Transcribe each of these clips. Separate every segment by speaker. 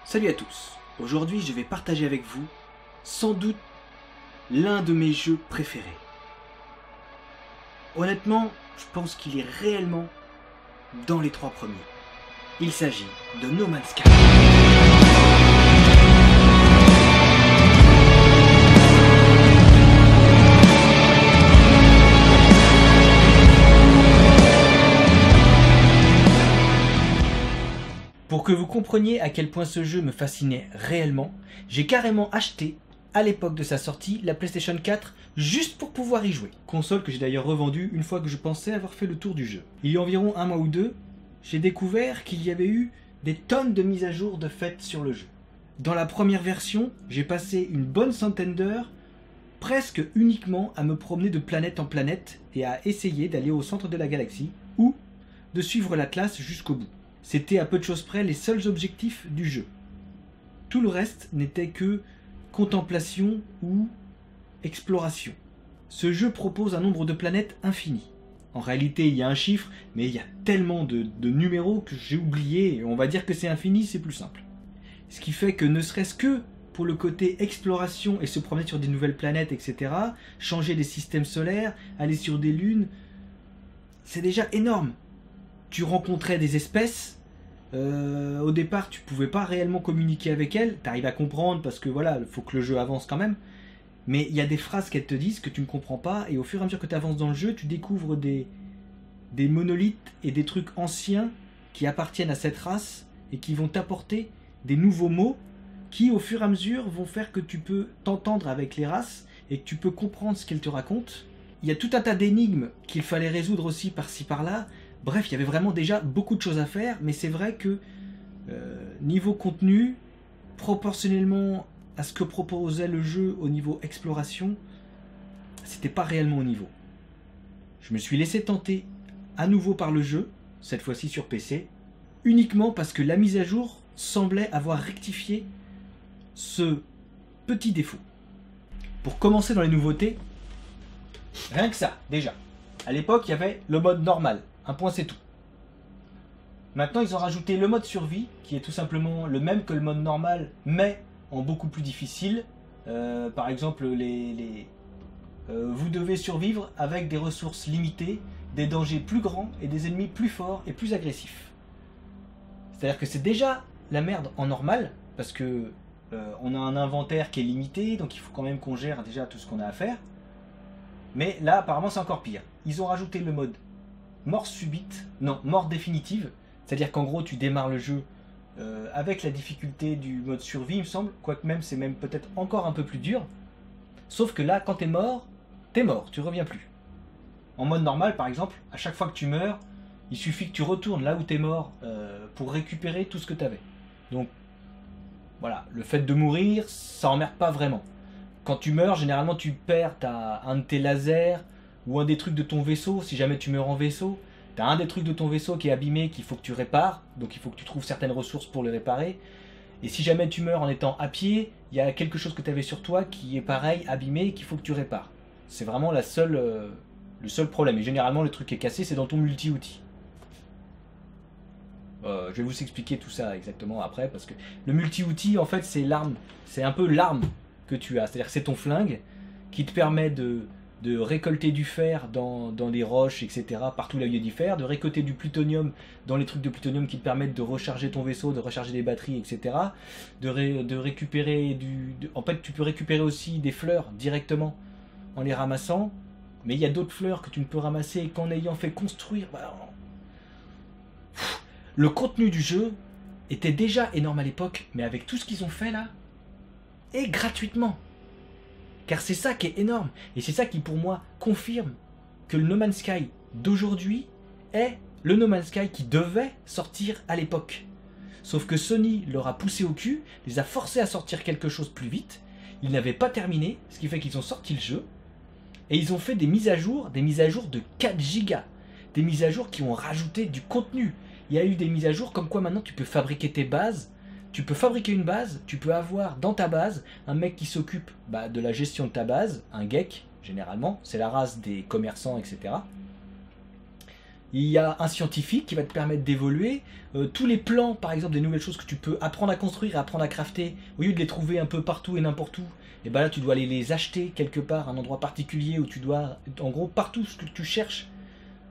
Speaker 1: Salut à tous, aujourd'hui je vais partager avec vous sans doute l'un de mes jeux préférés. Honnêtement, je pense qu'il est réellement dans les 3 premiers. Il s'agit de No Man's Sky. Pour que vous compreniez à quel point ce jeu me fascinait réellement, j'ai carrément acheté, à l'époque de sa sortie, la PlayStation 4 juste pour pouvoir y jouer. Console que j'ai d'ailleurs revendue une fois que je pensais avoir fait le tour du jeu. Il y a environ un mois ou deux, j'ai découvert qu'il y avait eu des tonnes de mises à jour de faites sur le jeu. Dans la première version, j'ai passé une bonne centaine d'heures, presque uniquement à me promener de planète en planète et à essayer d'aller au centre de la galaxie, ou de suivre l'Atlas jusqu'au bout. C'était à peu de choses près les seuls objectifs du jeu. Tout le reste n'était que contemplation ou exploration. Ce jeu propose un nombre de planètes infini. En réalité, il y a un chiffre, mais il y a tellement de numéros que j'ai oublié, et on va dire que c'est infini, c'est plus simple. Ce qui fait que ne serait-ce que pour le côté exploration et se promener sur des nouvelles planètes, etc., changer des systèmes solaires, aller sur des lunes, c'est déjà énorme. Tu rencontrais des espèces, au départ tu pouvais pas réellement communiquer avec elles, t'arrives à comprendre parce que voilà, il faut que le jeu avance quand même, mais il y a des phrases qu'elles te disent que tu ne comprends pas, et au fur et à mesure que tu avances dans le jeu, tu découvres des monolithes et des trucs anciens qui appartiennent à cette race et qui vont t'apporter des nouveaux mots qui au fur et à mesure vont faire que tu peux t'entendre avec les races et que tu peux comprendre ce qu'elles te racontent. Il y a tout un tas d'énigmes qu'il fallait résoudre aussi par-ci par-là. Bref, il y avait vraiment déjà beaucoup de choses à faire, mais c'est vrai que niveau contenu, proportionnellement à ce que proposait le jeu au niveau exploration, c'était pas réellement au niveau. Je me suis laissé tenter à nouveau par le jeu, cette fois-ci sur PC, uniquement parce que la mise à jour semblait avoir rectifié ce petit défaut. Pour commencer dans les nouveautés, rien que ça, déjà. À l'époque, il y avait le mode normal. Un point c'est tout. Maintenant ils ont rajouté le mode survie, qui est tout simplement le même que le mode normal, mais en beaucoup plus difficile. Par exemple, vous devez survivre avec des ressources limitées, des dangers plus grands et des ennemis plus forts et plus agressifs. C'est-à-dire que c'est déjà la merde en normal, parce que on a un inventaire qui est limité, donc il faut quand même qu'on gère déjà tout ce qu'on a à faire. Mais là apparemment c'est encore pire. Ils ont rajouté le mode mort subite, non, mort définitive, c'est-à-dire qu'en gros tu démarres le jeu avec la difficulté du mode survie, il me semble, quoique même c'est même peut-être encore un peu plus dur, sauf que là quand t'es mort, tu reviens plus. En mode normal par exemple, à chaque fois que tu meurs, il suffit que tu retournes là où t'es mort pour récupérer tout ce que t'avais. Donc voilà, le fait de mourir, ça emmerde pas vraiment. Quand tu meurs, généralement tu perds un de tes lasers, ou un des trucs de ton vaisseau, si jamais tu meurs en vaisseau, t'as un des trucs de ton vaisseau qui est abîmé, qu'il faut que tu répares, donc il faut que tu trouves certaines ressources pour les réparer. Et si jamais tu meurs en étant à pied, il y a quelque chose que tu avais sur toi qui est pareil, abîmé, qu'il faut que tu répares. C'est vraiment le seul problème. Et généralement le truc qui est cassé, c'est dans ton multi-outil. Je vais vous expliquer tout ça exactement après, parce que le multi-outil, en fait, c'est l'arme. C'est un peu l'arme que tu as. C'est-à-dire que c'est ton flingue qui te permet de récolter du fer dans les roches, etc., partout là où il y a du fer, de récolter du plutonium dans les trucs de plutonium qui te permettent de recharger ton vaisseau, de recharger des batteries, etc., de récupérer En fait, tu peux récupérer aussi des fleurs directement en les ramassant, mais il y a d'autres fleurs que tu ne peux ramasser qu'en ayant fait construire... Le contenu du jeu était déjà énorme à l'époque, mais avec tout ce qu'ils ont fait là, et gratuitement. Car c'est ça qui est énorme, et c'est ça qui pour moi confirme que le No Man's Sky d'aujourd'hui est le No Man's Sky qui devait sortir à l'époque. Sauf que Sony leur a poussé au cul, les a forcés à sortir quelque chose plus vite, ils n'avaient pas terminé, ce qui fait qu'ils ont sorti le jeu, et ils ont fait des mises à jour de 4 gigas, des mises à jour qui ont rajouté du contenu. Il y a eu des mises à jour comme quoi maintenant tu peux fabriquer tes bases. Tu peux fabriquer une base, tu peux avoir dans ta base un mec qui s'occupe de la gestion de ta base, un geek généralement, c'est la race des commerçants, etc. Il y a un scientifique qui va te permettre d'évoluer. Tous les plans, par exemple, des nouvelles choses que tu peux apprendre à construire et apprendre à crafter, au lieu de les trouver un peu partout et n'importe où, et ben là tu dois aller les acheter quelque part, un endroit particulier où tu dois, en gros, partout ce que tu cherches.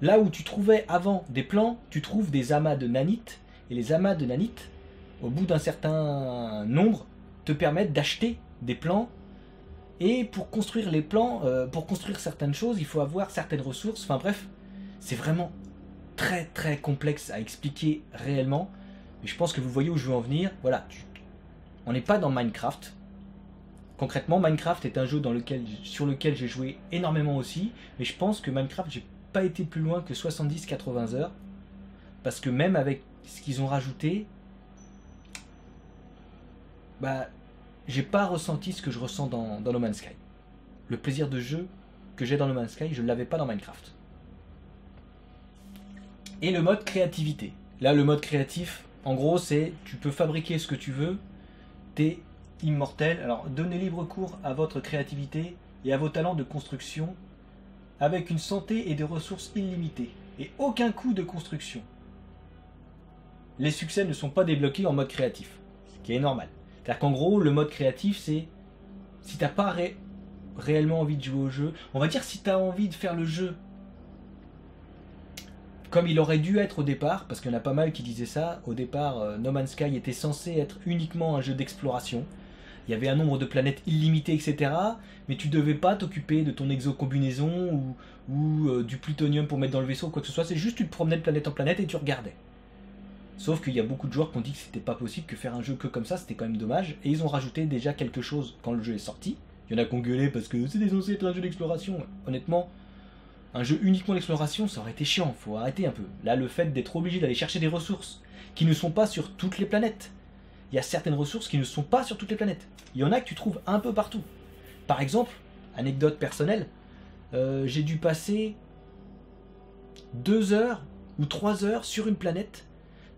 Speaker 1: Là où tu trouvais avant des plans, tu trouves des amas de nanites. Et les amas de nanites, au bout d'un certain nombre, te permettent d'acheter des plans. Et pour construire les plans, pour construire certaines choses, il faut avoir certaines ressources. Enfin bref, c'est vraiment très très complexe à expliquer réellement. Mais je pense que vous voyez où je veux en venir. Voilà, on n'est pas dans Minecraft. Concrètement, Minecraft est un jeu sur lequel j'ai joué énormément aussi. Mais je pense que Minecraft, j'ai pas été plus loin que 70-80 heures. Parce que même avec ce qu'ils ont rajouté, bah, j'ai pas ressenti ce que je ressens dans No Man's Sky. Le plaisir de jeu que j'ai dans No Man's Sky, je ne l'avais pas dans Minecraft. Et le mode créativité. Là, le mode créatif, en gros, c'est tu peux fabriquer ce que tu veux, t'es immortel. Alors, donnez libre cours à votre créativité et à vos talents de construction avec une santé et des ressources illimitées. Et aucun coût de construction. Les succès ne sont pas débloqués en mode créatif, ce qui est normal. C'est-à-dire qu'en gros, le mode créatif, c'est si t'as pas réellement envie de jouer au jeu, on va dire si t'as envie de faire le jeu comme il aurait dû être au départ, parce qu'il y en a pas mal qui disaient ça, au départ, No Man's Sky était censé être uniquement un jeu d'exploration. Il y avait un nombre de planètes illimité, etc. Mais tu devais pas t'occuper de ton exocombinaison ou du plutonium pour mettre dans le vaisseau ou quoi que ce soit. C'est juste tu te promenais de planète en planète et tu regardais. Sauf qu'il y a beaucoup de joueurs qui ont dit que c'était pas possible, que faire un jeu que comme ça, c'était quand même dommage. Et ils ont rajouté déjà quelque chose quand le jeu est sorti. Il y en a qui ont gueulé parce que c'était censé être un jeu d'exploration. Honnêtement, un jeu uniquement d'exploration, ça aurait été chiant, faut arrêter un peu. Là, le fait d'être obligé d'aller chercher des ressources qui ne sont pas sur toutes les planètes. Il y a certaines ressources qui ne sont pas sur toutes les planètes. Il y en a que tu trouves un peu partout. Par exemple, anecdote personnelle, j'ai dû passer 2 heures ou 3 heures sur une planète,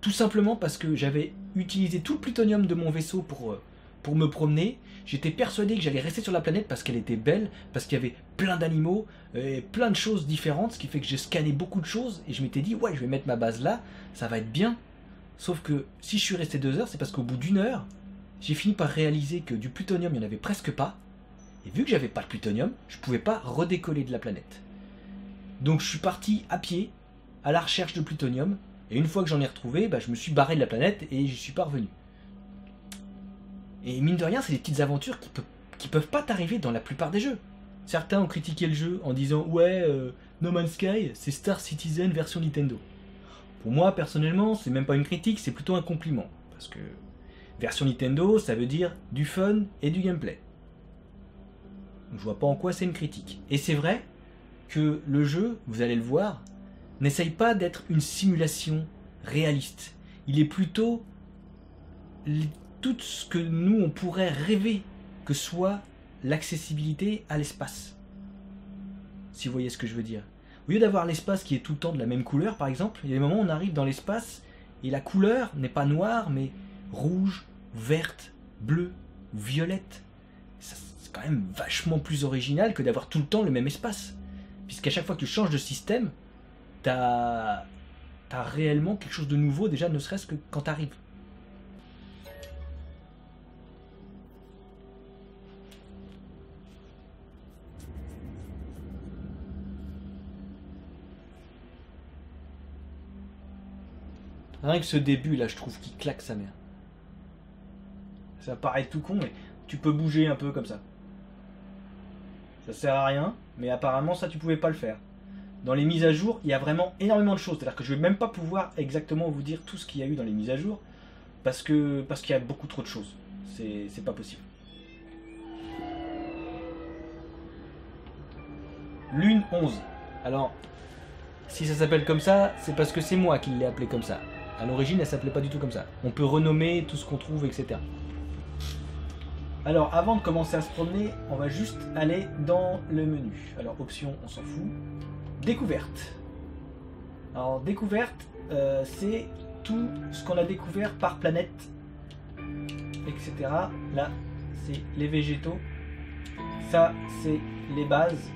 Speaker 1: tout simplement parce que j'avais utilisé tout le plutonium de mon vaisseau pour me promener. J'étais persuadé que j'allais rester sur la planète parce qu'elle était belle, parce qu'il y avait plein d'animaux, et plein de choses différentes, ce qui fait que j'ai scanné beaucoup de choses, et je m'étais dit, ouais, je vais mettre ma base là, ça va être bien. Sauf que si je suis resté 2 heures, c'est parce qu'au bout d'1 heure, j'ai fini par réaliser que du plutonium, il n'y en avait presque pas, et vu que j'avais pas de plutonium, je pouvais pas redécoller de la planète. Donc je suis parti à pied, à la recherche de plutonium, et une fois que j'en ai retrouvé, bah, je me suis barré de la planète et j'y suis pas revenu. Et mine de rien, c'est des petites aventures qui peuvent pas t'arriver dans la plupart des jeux. Certains ont critiqué le jeu en disant « Ouais, No Man's Sky, c'est Star Citizen version Nintendo ». Pour moi, personnellement, c'est même pas une critique, c'est plutôt un compliment. Parce que version Nintendo, ça veut dire du fun et du gameplay. Donc, je vois pas en quoi c'est une critique. Et c'est vrai que le jeu, vous allez le voir, n'essaye pas d'être une simulation réaliste. Il est plutôt tout ce que nous, on pourrait rêver que soit l'accessibilité à l'espace. Si vous voyez ce que je veux dire. Au lieu d'avoir l'espace qui est tout le temps de la même couleur, par exemple, il y a des moments où on arrive dans l'espace et la couleur n'est pas noire, mais rouge, verte, bleue, violette. C'est quand même vachement plus original que d'avoir tout le temps le même espace. Puisqu'à chaque fois que tu changes de système, t'as réellement quelque chose de nouveau, déjà ne serait-ce que quand t'arrives. Rien que ce début là, je trouve qu'il claque sa mère. Ça paraît tout con, mais tu peux bouger un peu comme ça. Ça sert à rien, mais apparemment ça tu pouvais pas le faire. Dans les mises à jour, il y a vraiment énormément de choses. C'est-à-dire que je vais même pas pouvoir exactement vous dire tout ce qu'il y a eu dans les mises à jour, parce qu'il y a beaucoup trop de choses. C'est pas possible. Lune 11. Alors, si ça s'appelle comme ça, c'est parce que c'est moi qui l'ai appelé comme ça. À l'origine, elle s'appelait pas du tout comme ça. On peut renommer tout ce qu'on trouve, etc. Alors, avant de commencer à se promener, on va juste aller dans le menu. Alors, options, on s'en fout. Découverte. Alors, découverte, c'est tout ce qu'on a découvert par planète, etc. Là, c'est les végétaux. Ça, c'est les bases.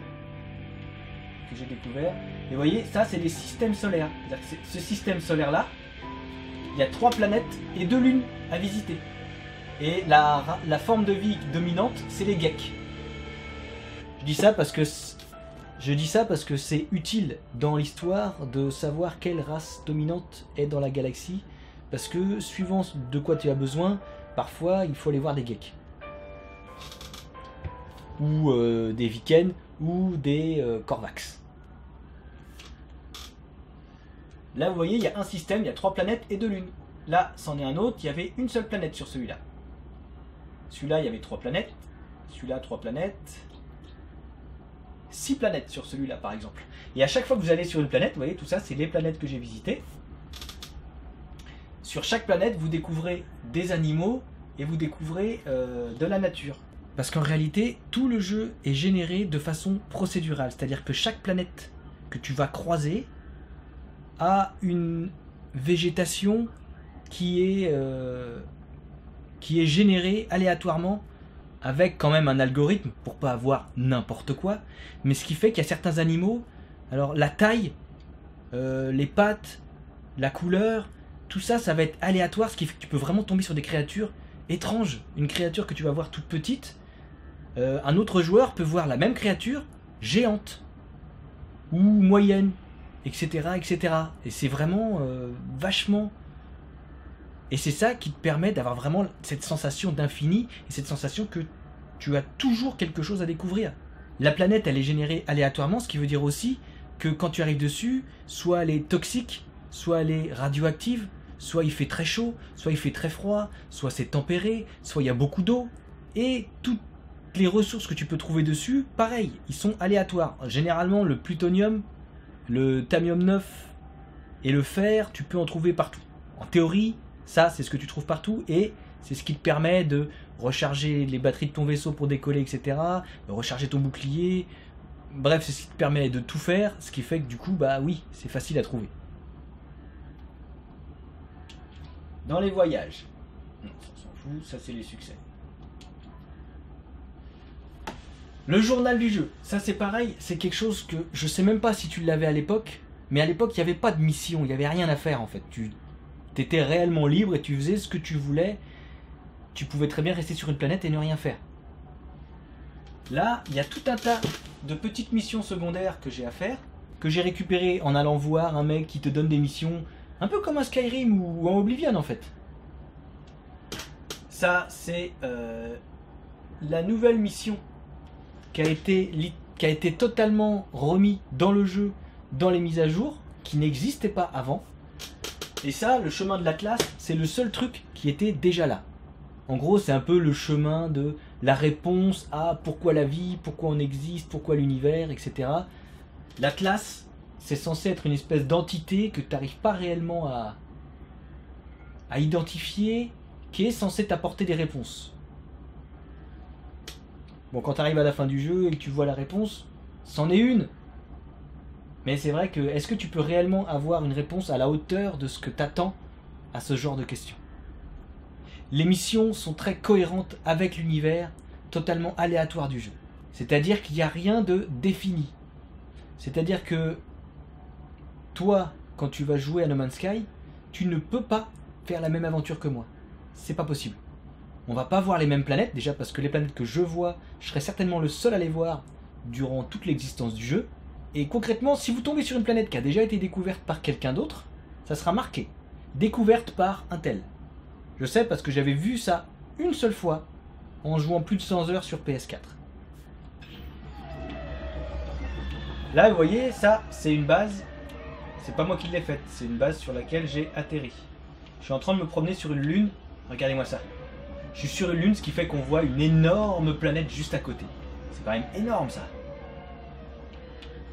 Speaker 1: que j'ai découvert. Et vous voyez, ça c'est les systèmes solaires. C'est-à-dire que ce système solaire-là, il y a 3 planètes et 2 lunes à visiter. Et la forme de vie dominante, c'est les geeks. Je dis ça parce que c'est utile dans l'histoire de savoir quelle race dominante est dans la galaxie. Parce que suivant de quoi tu as besoin, parfois il faut aller voir des geeks. Ou des Viken, ou des Korvax. Là vous voyez, il y a un système, il y a 3 planètes et 2 lunes. Là, c'en est un autre, il y avait une seule planète sur celui-là. Celui-là, il y avait 3 planètes. Celui-là, 3 planètes. 6 planètes sur celui-là, par exemple. Et à chaque fois que vous allez sur une planète, vous voyez, tout ça, c'est les planètes que j'ai visitées. Sur chaque planète, vous découvrez des animaux et vous découvrez de la nature. Parce qu'en réalité, tout le jeu est généré de façon procédurale. C'est-à-dire que chaque planète que tu vas croiser a une végétation qui est générée aléatoirement avec quand même un algorithme pour pas avoir n'importe quoi. Mais ce qui fait qu'il y a certains animaux, alors la taille, les pattes, la couleur, tout ça, ça va être aléatoire, ce qui fait que tu peux vraiment tomber sur des créatures étranges. Une créature que tu vas voir toute petite, un autre joueur peut voir la même créature géante ou moyenne, etc. etc. Et c'est vraiment vachement... Et c'est ça qui te permet d'avoir vraiment cette sensation d'infini et cette sensation que tu as toujours quelque chose à découvrir. La planète, elle est générée aléatoirement, ce qui veut dire aussi que quand tu arrives dessus, soit elle est toxique, soit elle est radioactive, soit il fait très chaud, soit il fait très froid, soit c'est tempéré, soit il y a beaucoup d'eau. Et toutes les ressources que tu peux trouver dessus, pareil, ils sont aléatoires. Généralement, le plutonium, le thallium 9 et le fer, tu peux en trouver partout. En théorie, ça, c'est ce que tu trouves partout et c'est ce qui te permet de recharger les batteries de ton vaisseau pour décoller, etc. De recharger ton bouclier. Bref, c'est ce qui te permet de tout faire, ce qui fait que du coup, bah oui, c'est facile à trouver. Dans les voyages, ça on s'en fout, ça c'est les succès. Le journal du jeu, ça c'est pareil, c'est quelque chose que je sais même pas si tu l'avais à l'époque, mais à l'époque il n'y avait pas de mission, il n'y avait rien à faire en fait. Tu étais réellement libre et tu faisais ce que tu voulais. Tu pouvais très bien rester sur une planète et ne rien faire. Là, il y a tout un tas de petites missions secondaires que j'ai à faire, que j'ai récupérées en allant voir un mec qui te donne des missions, un peu comme un Skyrim ou un Oblivion en fait. Ça, c'est la nouvelle mission qui a été totalement remis dans le jeu, dans les mises à jour, qui n'existait pas avant. Et ça, le chemin de l'Atlas, c'est le seul truc qui était déjà là. En gros, c'est un peu le chemin de la réponse à pourquoi la vie, pourquoi on existe, pourquoi l'univers, etc. L'Atlas, c'est censé être une espèce d'entité que tu n'arrives pas réellement à identifier, qui est censé t'apporter des réponses. Bon, quand tu arrives à la fin du jeu et que tu vois la réponse, c'en est une. Mais c'est vrai que, est-ce que tu peux réellement avoir une réponse à la hauteur de ce que t'attends à ce genre de questions? Les missions sont très cohérentes avec l'univers, totalement aléatoire du jeu. C'est-à-dire qu'il n'y a rien de défini. C'est-à-dire que toi, quand tu vas jouer à No Man's Sky, tu ne peux pas faire la même aventure que moi. C'est pas possible. On va pas voir les mêmes planètes, déjà parce que les planètes que je vois, je serai certainement le seul à les voir durant toute l'existence du jeu. Et concrètement, si vous tombez sur une planète qui a déjà été découverte par quelqu'un d'autre, ça sera marqué « Découverte par un tel ». Je sais parce que j'avais vu ça une seule fois en jouant plus de 100 heures sur PS4. Là, vous voyez, ça, c'est une base. C'est pas moi qui l'ai faite, c'est une base sur laquelle j'ai atterri. Je suis en train de me promener sur une lune. Regardez-moi ça. Je suis sur une lune, ce qui fait qu'on voit une énorme planète juste à côté. C'est quand même énorme, ça.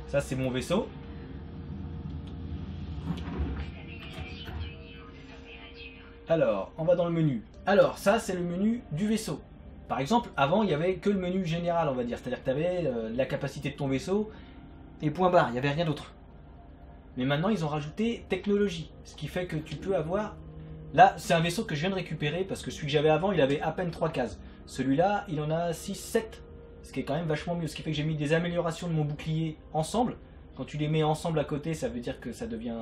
Speaker 1: Ça, c'est mon vaisseau. Alors, on va dans le menu. Alors, ça, c'est le menu du vaisseau. Par exemple, avant, il n'y avait que le menu général, on va dire. C'est-à-dire que tu avais la capacité de ton vaisseau et point barre, il n'y avait rien d'autre. Mais maintenant, ils ont rajouté technologie. Ce qui fait que tu peux avoir... Là, c'est un vaisseau que je viens de récupérer parce que celui que j'avais avant, il avait à peine 3 cases. Celui-là, il en a 6, 7. Ce qui est quand même vachement mieux. Ce qui fait que j'ai mis des améliorations de mon bouclier ensemble Quand tu les mets ensemble à côté, ça veut dire que ça devient,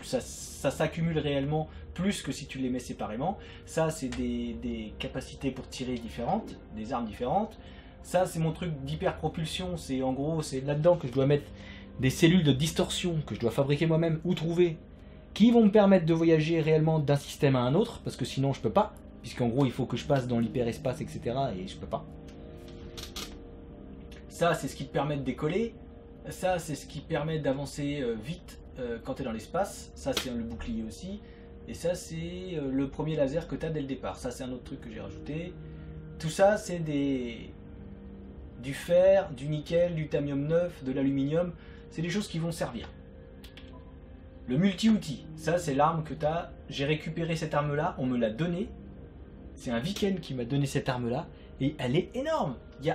Speaker 1: ça s'accumule réellement plus que si tu les mets séparément. Ça, c'est des capacités pour tirer différentes, des armes différentes. Ça, c'est mon truc d'hyperpropulsion. C'est en gros, c'est là-dedans que je dois mettre des cellules de distorsion que je dois fabriquer moi-même ou trouver, qui vont me permettre de voyager réellement d'un système à un autre, parce que sinon je peux pas, puisqu'en gros il faut que je passe dans l'hyperespace, etc. et je peux pas. Ça, c'est ce qui te permet de décoller. Ça, c'est ce qui permet d'avancer vite quand tu es dans l'espace. Ça, c'est le bouclier aussi. Et ça, c'est le premier laser que tu as dès le départ. Ça, c'est un autre truc que j'ai rajouté. Tout ça, c'est du fer, du nickel, du titanium 9, de l'aluminium. C'est des choses qui vont servir. Le multi-outil, ça, c'est l'arme que tu as. J'ai récupéré cette arme-là, on me l'a donnée. C'est un Viken qui m'a donné cette arme-là. Et elle est énorme. Il y a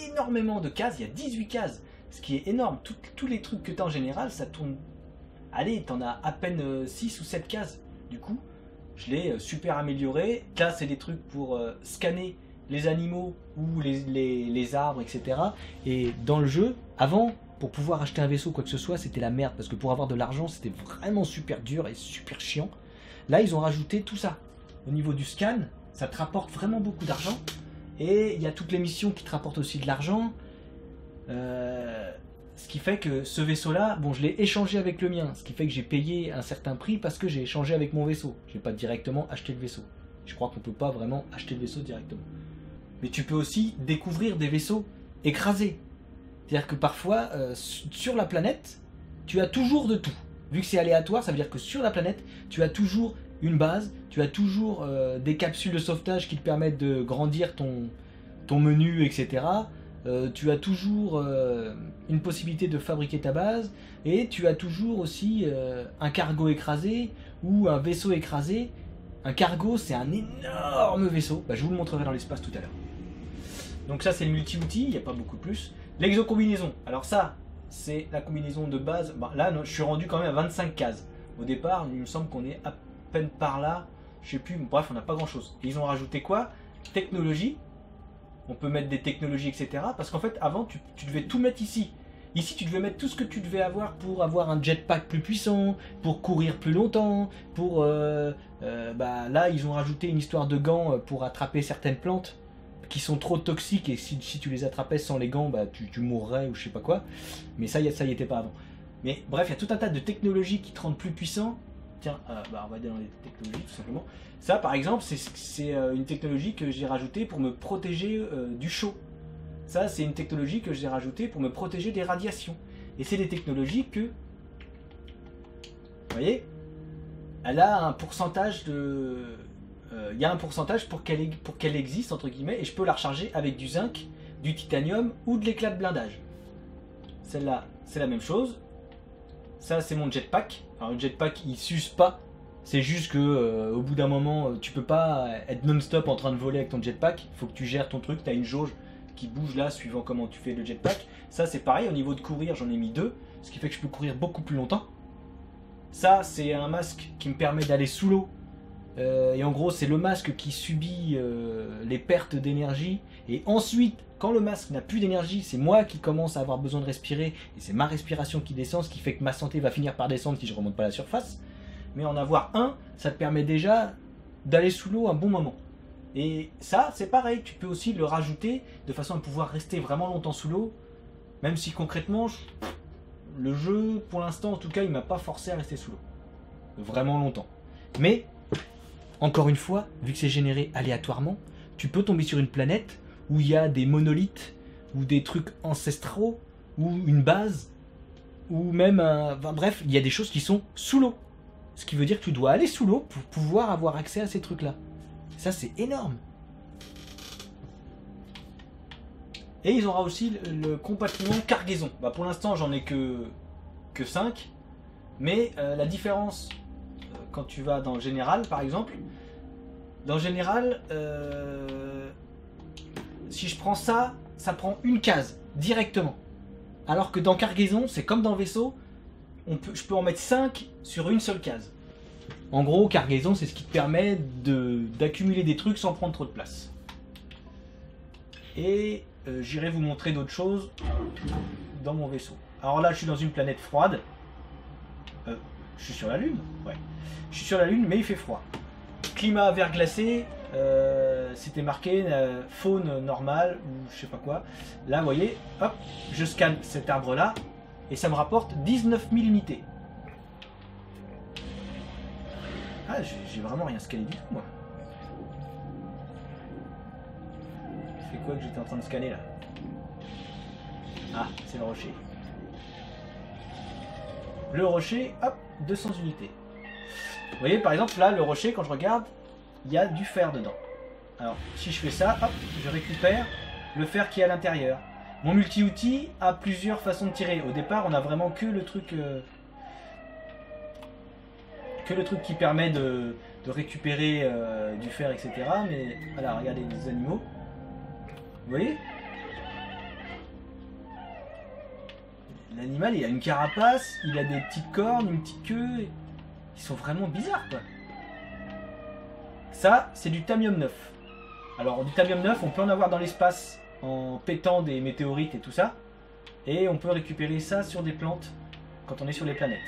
Speaker 1: énormément de cases, il y a 18 cases. Ce qui est énorme, tous les trucs que tu as en général, ça tourne... Allez, tu en as à peine 6 ou 7 cases. Du coup, je l'ai super amélioré. Là, c'est des trucs pour scanner les animaux ou les arbres, etc. Et dans le jeu, avant, pour pouvoir acheter un vaisseau, quoi que ce soit, c'était la merde. Parce que pour avoir de l'argent, c'était vraiment super dur et super chiant. Là, ils ont rajouté tout ça. Au niveau du scan, ça te rapporte vraiment beaucoup d'argent. Et il y a toutes les missions qui te rapportent aussi de l'argent. Ce qui fait que ce vaisseau-là, bon, je l'ai échangé avec le mien. Ce qui fait que j'ai payé un certain prix parce que j'ai échangé avec mon vaisseau. Je n'ai pas directement acheté le vaisseau. Je crois qu'on peut pas vraiment acheter le vaisseau directement. Mais tu peux aussi découvrir des vaisseaux écrasés. C'est-à-dire que parfois, sur la planète, tu as toujours de tout. Vu que c'est aléatoire, ça veut dire que sur la planète, tu as toujours une base, tu as toujours des capsules de sauvetage qui te permettent de grandir ton menu, etc. Tu as toujours une possibilité de fabriquer ta base, et tu as toujours aussi un cargo écrasé ou un vaisseau écrasé. Un cargo, c'est un énorme vaisseau. Bah, je vous le montrerai dans l'espace tout à l'heure. Donc ça, c'est le multi-outil, il n'y a pas beaucoup plus. L'exocombinaison, alors ça, c'est la combinaison de base. Bah, là, non, je suis rendu quand même à 25 cases. Au départ, il me semble qu'on est à peine par là. Je sais plus, bref, on n'a pas grand-chose. Ils ont rajouté quoi? Technologie. On peut mettre des technologies, etc. Parce qu'en fait, avant, tu devais tout mettre ici. Ici, tu devais mettre tout ce que tu devais avoir pour avoir un jetpack plus puissant, pour courir plus longtemps, pour... bah, là, ils ont rajouté une histoire de gants pour attraper certaines plantes qui sont trop toxiques, et si tu les attrapais sans les gants, bah, tu mourrais ou je sais pas quoi. Mais ça y était pas avant. Mais bref, il y a tout un tas de technologies qui te rendent plus puissant. Tiens, bah, on va aller dans les technologies tout simplement. Ça, par exemple, c'est une technologie que j'ai rajoutée pour me protéger du chaud. Ça, c'est une technologie que j'ai rajoutée pour me protéger des radiations. Et c'est des technologies que... Vous voyez, elle a un pourcentage de... Il y a un pourcentage pour qu'elle existe, entre guillemets, et je peux la recharger avec du zinc, du titanium ou de l'éclat de blindage. Celle-là, c'est la même chose. Ça, c'est mon jetpack. Alors, le jetpack, il s'use pas. C'est juste que au bout d'un moment, tu peux pas être non-stop en train de voler avec ton jetpack. Il faut que tu gères ton truc. Tu as une jauge qui bouge là, suivant comment tu fais le jetpack. Ça, c'est pareil. Au niveau de courir, j'en ai mis 2. Ce qui fait que je peux courir beaucoup plus longtemps. Ça, c'est un masque qui me permet d'aller sous l'eau. Et en gros, c'est le masque qui subit les pertes d'énergie. Et ensuite, quand le masque n'a plus d'énergie, c'est moi qui commence à avoir besoin de respirer. Et c'est ma respiration qui descend, ce qui fait que ma santé va finir par descendre si je ne remonte pas à la surface. Mais en avoir un, ça te permet déjà d'aller sous l'eau un bon moment. Et ça, c'est pareil, tu peux aussi le rajouter de façon à pouvoir rester vraiment longtemps sous l'eau. Même si concrètement, le jeu, pour l'instant en tout cas, il m'a pas forcé à rester sous l'eau. Vraiment longtemps. Mais... encore une fois, vu que c'est généré aléatoirement, tu peux tomber sur une planète où il y a des monolithes, ou des trucs ancestraux, ou une base, ou même un... Enfin, bref, il y a des choses qui sont sous l'eau. Ce qui veut dire que tu dois aller sous l'eau pour pouvoir avoir accès à ces trucs-là. Ça, c'est énorme. Et ils auront aussi le compartiment cargaison. Bah, pour l'instant, j'en ai que 5. Mais la différence... quand tu vas dans le général, par exemple, dans le général, si je prends ça, ça prend une case, directement. Alors que dans cargaison, c'est comme dans vaisseau, je peux en mettre 5 sur une seule case. En gros, cargaison, c'est ce qui te permet d'accumuler des trucs sans prendre trop de place. Et j'irai vous montrer d'autres choses dans mon vaisseau. Alors là, je suis dans une planète froide. Je suis sur la Lune. Ouais. Je suis sur la Lune, mais il fait froid. Climat verglacé. C'était marqué faune normale ou je sais pas quoi. Là, vous voyez, hop, je scanne cet arbre-là et ça me rapporte 19 000 unités. Ah, j'ai vraiment rien scanné du tout, moi. C'est quoi que j'étais en train de scanner là? Ah, c'est le rocher. Le rocher, hop, 200 unités. Vous voyez, par exemple, là, le rocher, quand je regarde, il y a du fer dedans. Alors, si je fais ça, hop, je récupère le fer qui est à l'intérieur. Mon multi-outil a plusieurs façons de tirer. Au départ, on a vraiment que le truc qui permet de récupérer du fer, etc. Mais voilà, regardez les animaux. Vous voyez? L'animal, il a une carapace, il a des petites cornes, une petite queue. Ils sont vraiment bizarres, quoi. Ça, c'est du tamium 9. Alors, du tamium 9, on peut en avoir dans l'espace en pétant des météorites et tout ça. Et on peut récupérer ça sur des plantes quand on est sur les planètes.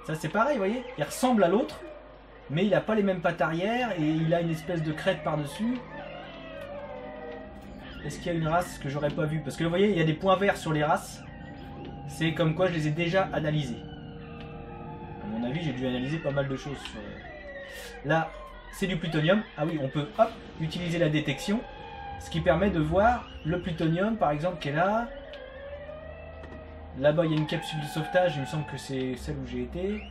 Speaker 1: Ça, c'est pareil, vous voyez? Il ressemble à l'autre, mais il n'a pas les mêmes pattes arrière et il a une espèce de crête par-dessus. Est-ce qu'il y a une race que j'aurais pas vue? Parce que vous voyez, il y a des points verts sur les races. C'est comme quoi je les ai déjà analysés. À mon avis, j'ai dû analyser pas mal de choses. Là, c'est du plutonium. Ah oui, on peut hop, utiliser la détection. Ce qui permet de voir le plutonium, par exemple, qui est là. Là-bas, il y a une capsule de sauvetage. Il me semble que c'est celle où j'ai été.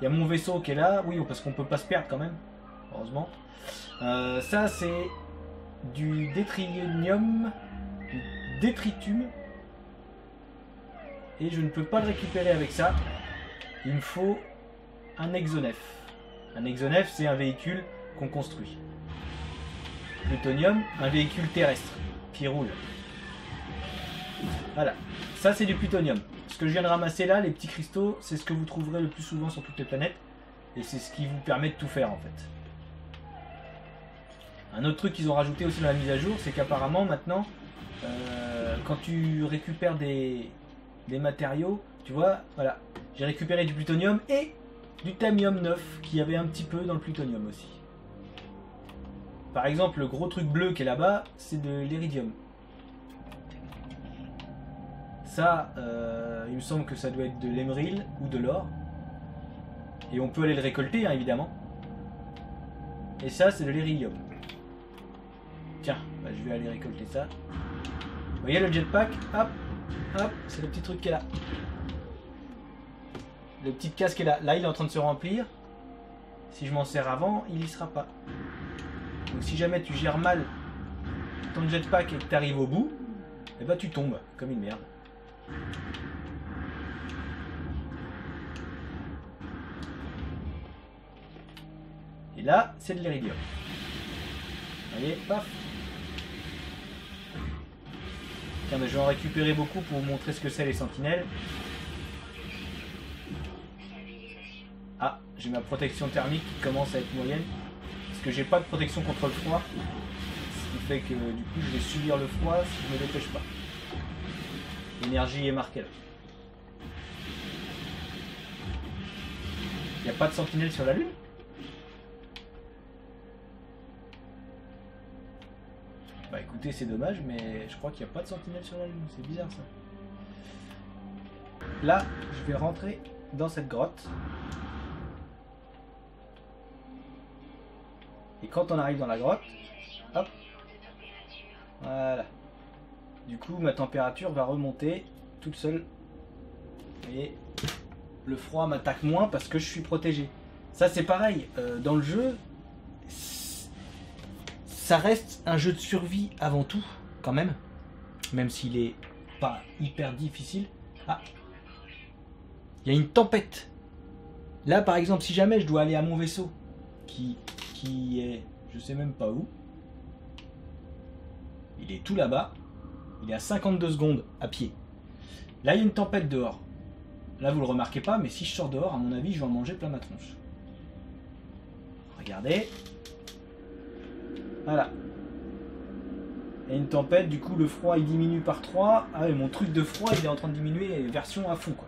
Speaker 1: Il y a mon vaisseau qui est là. Oui, parce qu'on peut pas se perdre quand même. Heureusement. Ça, c'est du détritium. Et je ne peux pas le récupérer avec ça. Il me faut un exonef. Un exonef, c'est un véhicule qu'on construit. Plutonium, un véhicule terrestre qui roule. Voilà. Ça, c'est du plutonium. Ce que je viens de ramasser là, les petits cristaux, c'est ce que vous trouverez le plus souvent sur toutes les planètes. Et c'est ce qui vous permet de tout faire, en fait. Un autre truc qu'ils ont rajouté aussi dans la mise à jour, c'est qu'apparemment, maintenant, quand tu récupères des matériaux, tu vois, voilà, j'ai récupéré du plutonium et du tamium 9 qui avait un petit peu dans le plutonium aussi. Par exemple, le gros truc bleu qui est là-bas, c'est de l'iridium. Ça, il me semble que ça doit être de l'émeril ou de l'or. Et on peut aller le récolter, hein, évidemment. Et ça, c'est de l'iridium. Tiens, bah, je vais aller récolter ça. Vous voyez le jetpack? Hop, hop, c'est le petit truc qui est là. Le petit casque est là. Là, il est en train de se remplir. Si je m'en sers avant, il y sera pas. Donc si jamais tu gères mal ton jetpack et que tu arrives au bout, eh ben, tu tombes comme une merde. Et là, c'est de l'iridium. Allez, paf. Tiens, mais je vais en récupérer beaucoup pour vous montrer ce que c'est les sentinelles. Ah, j'ai ma protection thermique qui commence à être moyenne. Parce que j'ai pas de protection contre le froid. Ce qui fait que du coup je vais subir le froid si je me dépêche pas. L'énergie est marquée là. Il n'y a pas de sentinelle sur la Lune? Bah écoutez, c'est dommage, mais je crois qu'il n'y a pas de sentinelle sur la Lune. C'est bizarre ça. Là, je vais rentrer dans cette grotte. Et quand on arrive dans la grotte, hop, voilà. Du coup, ma température va remonter toute seule. Vous voyez, le froid m'attaque moins parce que je suis protégé. Ça, c'est pareil. Dans le jeu, ça reste un jeu de survie avant tout, quand même. Même s'il est pas hyper difficile. Ah, il y a une tempête. Là, par exemple, si jamais je dois aller à mon vaisseau, qui est, je sais même pas où. Il est tout là-bas. Il est à 52 secondes à pied. Là, il y a une tempête dehors. Là, vous le remarquez pas, mais si je sors dehors, à mon avis, je vais en manger plein ma tronche. Regardez. Voilà. Et une tempête, du coup le froid il diminue par 3. Ah ouais, mon truc de froid il est en train de diminuer, version à fond quoi.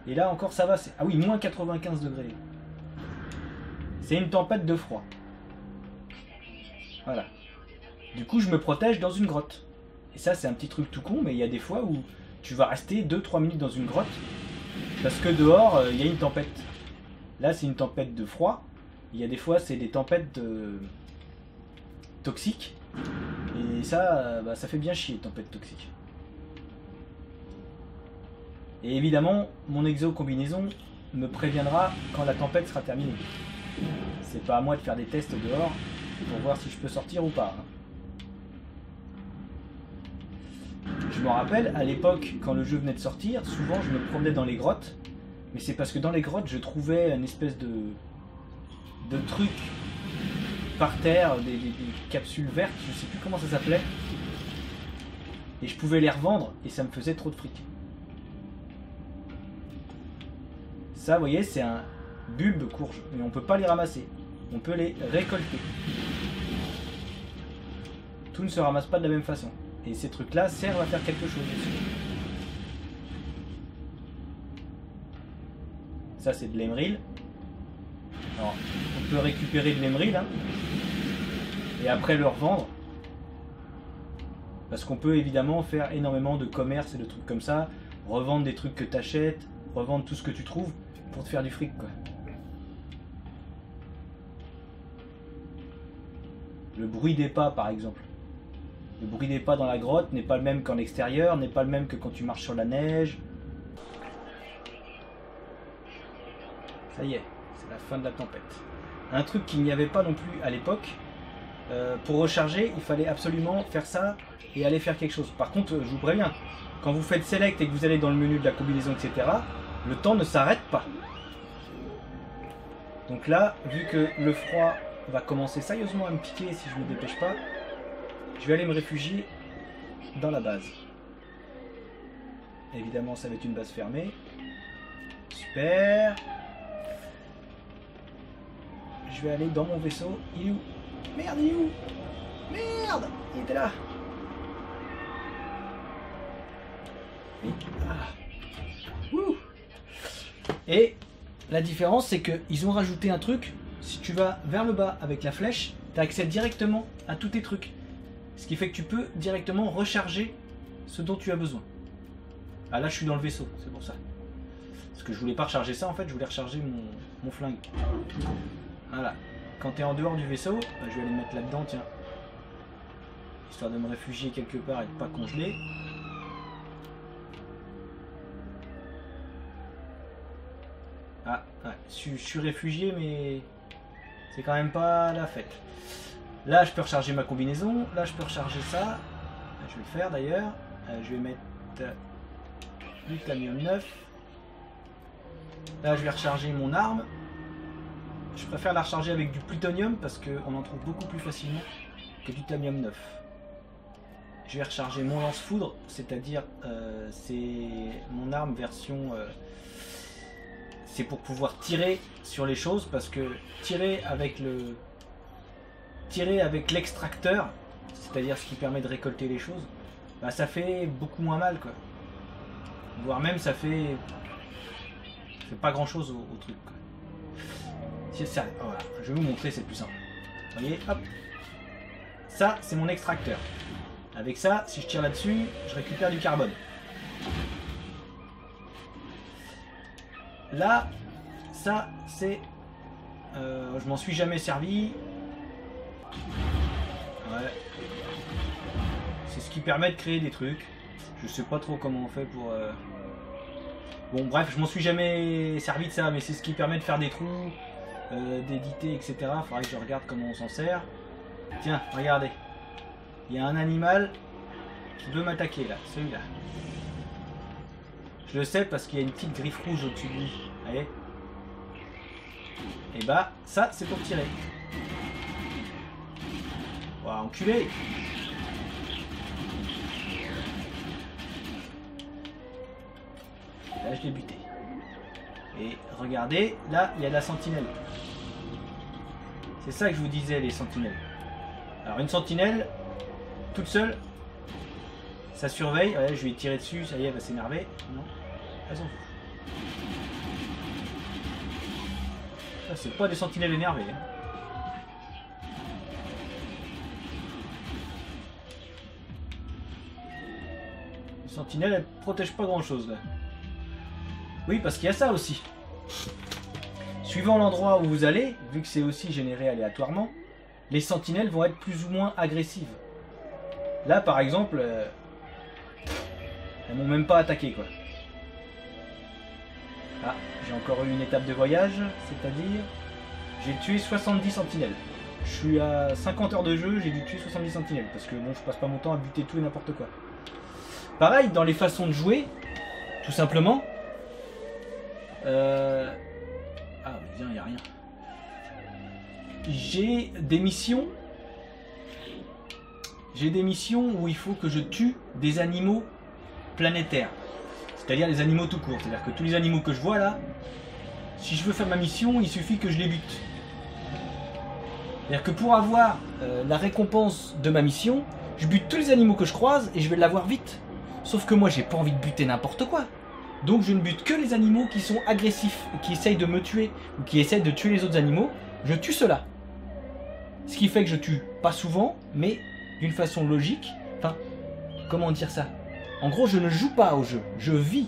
Speaker 1: Et là encore ça va, c'est... Ah oui, moins 95 degrés. C'est une tempête de froid. Voilà. Du coup je me protège dans une grotte. Et ça c'est un petit truc tout con, mais il y a des fois où tu vas rester 2-3 minutes dans une grotte. Parce que dehors il y a une tempête. Là c'est une tempête de froid. Il y a des fois c'est des tempêtes toxiques. Et ça, bah, ça fait bien chier, tempête toxique. Et évidemment, mon exo-combinaison me préviendra quand la tempête sera terminée. C'est pas à moi de faire des tests dehors pour voir si je peux sortir ou pas. Je me rappelle, à l'époque, quand le jeu venait de sortir, souvent je me promenais dans les grottes. Mais c'est parce que dans les grottes, je trouvais une espèce de truc par terre, des capsules vertes, je sais plus comment ça s'appelait. Et je pouvais les revendre et ça me faisait trop de fric. Ça, vous voyez, c'est un bulbe courge, mais on peut pas les ramasser. On peut les récolter. Tout ne se ramasse pas de la même façon. Et ces trucs-là servent à faire quelque chose aussi. Ça, c'est de l'émeril. Alors, on peut récupérer de l'émeril, hein, et après le revendre. Parce qu'on peut évidemment faire énormément de commerce et de trucs comme ça. Revendre des trucs que tu achètes, revendre tout ce que tu trouves pour te faire du fric, quoi. Le bruit des pas, par exemple. Le bruit des pas dans la grotte n'est pas le même qu'en extérieur, n'est pas le même que quand tu marches sur la neige. Ça y est, c'est la fin de la tempête. Un truc qu'il n'y avait pas non plus à l'époque, pour recharger, il fallait absolument faire ça et aller faire quelque chose. Par contre, je vous préviens, quand vous faites Select et que vous allez dans le menu de la combinaison, etc., le temps ne s'arrête pas. Donc là, vu que le froid va commencer sérieusement à me piquer si je ne me dépêche pas, je vais aller me réfugier dans la base. Évidemment, ça va être une base fermée. Super. Je vais aller dans mon vaisseau. Il est où? Merde, il est où? Merde, il était là. Et la différence, c'est qu'ils ont rajouté un truc. Si tu vas vers le bas avec la flèche, tu as accès directement à tous tes trucs. Ce qui fait que tu peux directement recharger ce dont tu as besoin. Ah là, je suis dans le vaisseau, c'est pour ça. Parce que je voulais pas recharger ça, en fait, je voulais recharger mon flingue. Voilà. Quand tu es en dehors du vaisseau, bah, je vais aller me mettre là-dedans, tiens. Histoire de me réfugier quelque part et de pas congeler. Ah, ouais, je suis réfugié, mais c'est quand même pas la fête. Là, je peux recharger ma combinaison. Là, je peux recharger ça. Je vais le faire d'ailleurs. Je vais mettre l'Utamium 9. Là, je vais recharger mon arme. Je préfère la recharger avec du plutonium parce qu'on en trouve beaucoup plus facilement que du Thamium 9. Je vais recharger mon lance-foudre, c'est-à-dire c'est mon arme version... c'est pour pouvoir tirer sur les choses, parce que tirer avec l'extracteur, c'est-à-dire ce qui permet de récolter les choses, bah, ça fait beaucoup moins mal, quoi. Voire même ça fait pas grand-chose au truc, quoi. Ça, voilà, je vais vous montrer, c'est plus simple. Vous voyez, hop. Ça, c'est mon extracteur. Avec ça, si je tire là-dessus, je récupère du carbone. Là, ça, c'est... je m'en suis jamais servi. Ouais. C'est ce qui permet de créer des trucs. Je sais pas trop comment on fait pour... Bon, bref, je m'en suis jamais servi de ça, mais c'est ce qui permet de faire des trous, d'éditer, etc. Faudrait que je regarde comment on s'en sert. Tiens, regardez. Il y a un animal qui veut m'attaquer, là, celui-là. Je le sais parce qu'il y a une petite griffe rouge au-dessus de lui. Vous voyez? Et bah, ça, c'est pour tirer. Ouah, enculé! Là, je l'ai buté. Et regardez, là, il y a de la sentinelle. C'est ça que je vous disais, les sentinelles. Alors, une sentinelle, toute seule. Ça surveille. Ouais, je vais tirer dessus, ça y est, elle va s'énerver. Non, elle s'en fout. Ça, c'est pas des sentinelles énervées. Hein. Les sentinelles, elles protègent pas grand chose là. Oui, parce qu'il y a ça aussi. Suivant l'endroit où vous allez, vu que c'est aussi généré aléatoirement, les sentinelles vont être plus ou moins agressives. Là, par exemple, elles m'ont même pas attaqué, quoi. Ah, j'ai encore eu une étape de voyage, c'est-à-dire j'ai tué 70 sentinelles. Je suis à 50 heures de jeu, j'ai dû tuer 70 sentinelles, parce que bon, je passe pas mon temps à buter tout et n'importe quoi. Pareil, dans les façons de jouer, tout simplement... Ah, mais viens, y a rien. J'ai des missions où il faut que je tue des animaux planétaires. C'est-à-dire les animaux tout court. C'est-à-dire que tous les animaux que je vois là, si je veux faire ma mission, il suffit que je les bute. C'est-à-dire que pour avoir la récompense de ma mission, je bute tous les animaux que je croise et je vais l'avoir vite. Sauf que moi, j'ai pas envie de buter n'importe quoi. Donc je ne bute que les animaux qui sont agressifs, qui essayent de me tuer, ou qui essayent de tuer les autres animaux. Je tue ceux-là. Ce qui fait que je tue pas souvent, mais d'une façon logique. Enfin, comment dire ça? En gros, je ne joue pas au jeu, je vis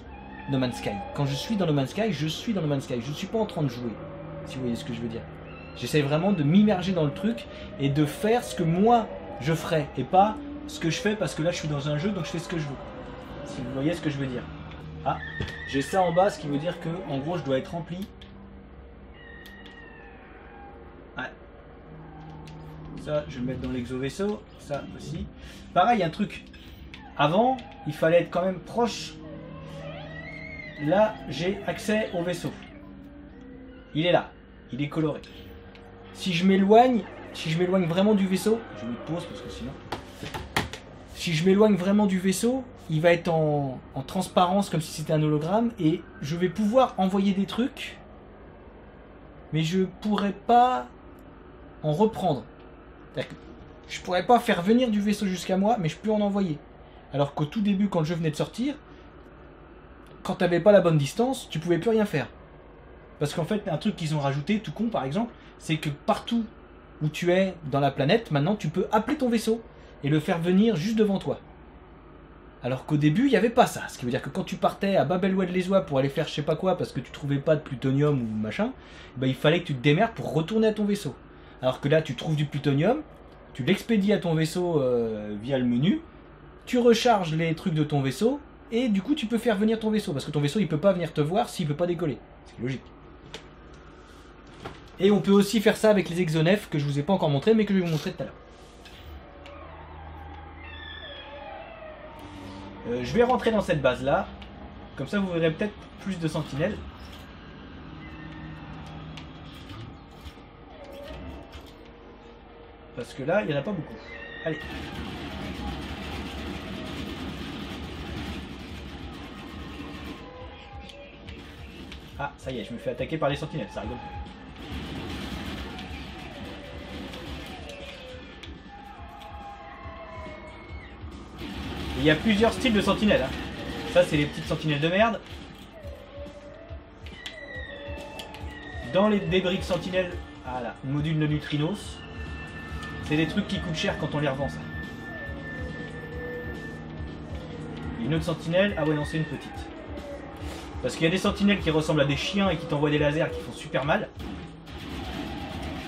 Speaker 1: No Man's Sky. Quand je suis dans No Man's Sky, je suis dans No Man's Sky. Je ne suis pas en train de jouer, si vous voyez ce que je veux dire. J'essaie vraiment de m'immerger dans le truc et de faire ce que moi je ferais, et pas ce que je fais parce que là je suis dans un jeu, donc je fais ce que je veux. Si vous voyez ce que je veux dire. Ah, j'ai ça en bas, ce qui veut dire que, en gros, je dois être rempli. Ouais. Ça, je vais le mettre dans l'exo-vaisseau. Ça aussi. Pareil, un truc. Avant, il fallait être quand même proche. Là, j'ai accès au vaisseau. Il est là. Il est coloré. Si je m'éloigne vraiment du vaisseau, je vais mettre pause parce que sinon... Si je m'éloigne vraiment du vaisseau, il va être en transparence comme si c'était un hologramme et je vais pouvoir envoyer des trucs, mais je pourrais pas en reprendre. Je pourrais pas faire venir du vaisseau jusqu'à moi, mais je peux en envoyer. Alors qu'au tout début, quand le jeu venait de sortir, quand tu n'avais pas la bonne distance, tu pouvais plus rien faire. Parce qu'en fait, un truc qu'ils ont rajouté, tout con par exemple, c'est que partout où tu es dans la planète, maintenant tu peux appeler ton vaisseau et le faire venir juste devant toi. Alors qu'au début, il n'y avait pas ça. Ce qui veut dire que quand tu partais à Babel-Wed-les-Oies pour aller faire je sais pas quoi parce que tu trouvais pas de plutonium ou machin, ben il fallait que tu te démerdes pour retourner à ton vaisseau. Alors que là, tu trouves du plutonium, tu l'expédies à ton vaisseau via le menu, tu recharges les trucs de ton vaisseau, et du coup, tu peux faire venir ton vaisseau. Parce que ton vaisseau, il peut pas venir te voir s'il peut pas décoller. C'est logique. Et on peut aussi faire ça avec les exonefs que je vous ai pas encore montré, mais que je vais vous montrer tout à l'heure. Je vais rentrer dans cette base là, comme ça vous verrez peut-être plus de sentinelles. Parce que là, il n'y en a pas beaucoup. Allez. Ah, ça y est, je me fais attaquer par les sentinelles, ça rigole. Il y a plusieurs styles de sentinelles. Hein. Ça, c'est les petites sentinelles de merde. Dans les débris de sentinelles, voilà, module de neutrinos. C'est des trucs qui coûtent cher quand on les revend, ça. Une autre sentinelle, ah ouais, non, c'est une petite. Parce qu'il y a des sentinelles qui ressemblent à des chiens et qui t'envoient des lasers qui font super mal.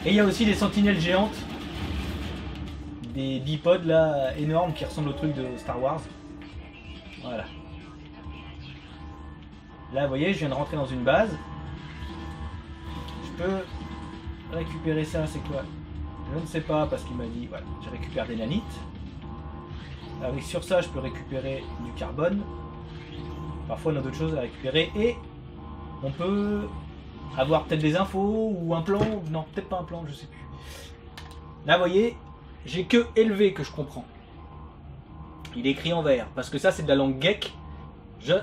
Speaker 1: Et il y a aussi des sentinelles géantes. Des bipodes là énormes qui ressemblent au truc de Star Wars. Voilà. Là vous voyez, je viens de rentrer dans une base. Je peux récupérer ça, c'est quoi? Je ne sais pas parce qu'il m'a dit, voilà, je récupère des nanites. Avec sur ça je peux récupérer du carbone. Parfois on a d'autres choses à récupérer et on peut avoir peut-être des infos ou un plan. Non, peut-être pas un plan, je sais plus. Là vous voyez, j'ai que élevé que je comprends. Il est écrit en vert, parce que ça c'est de la langue geek.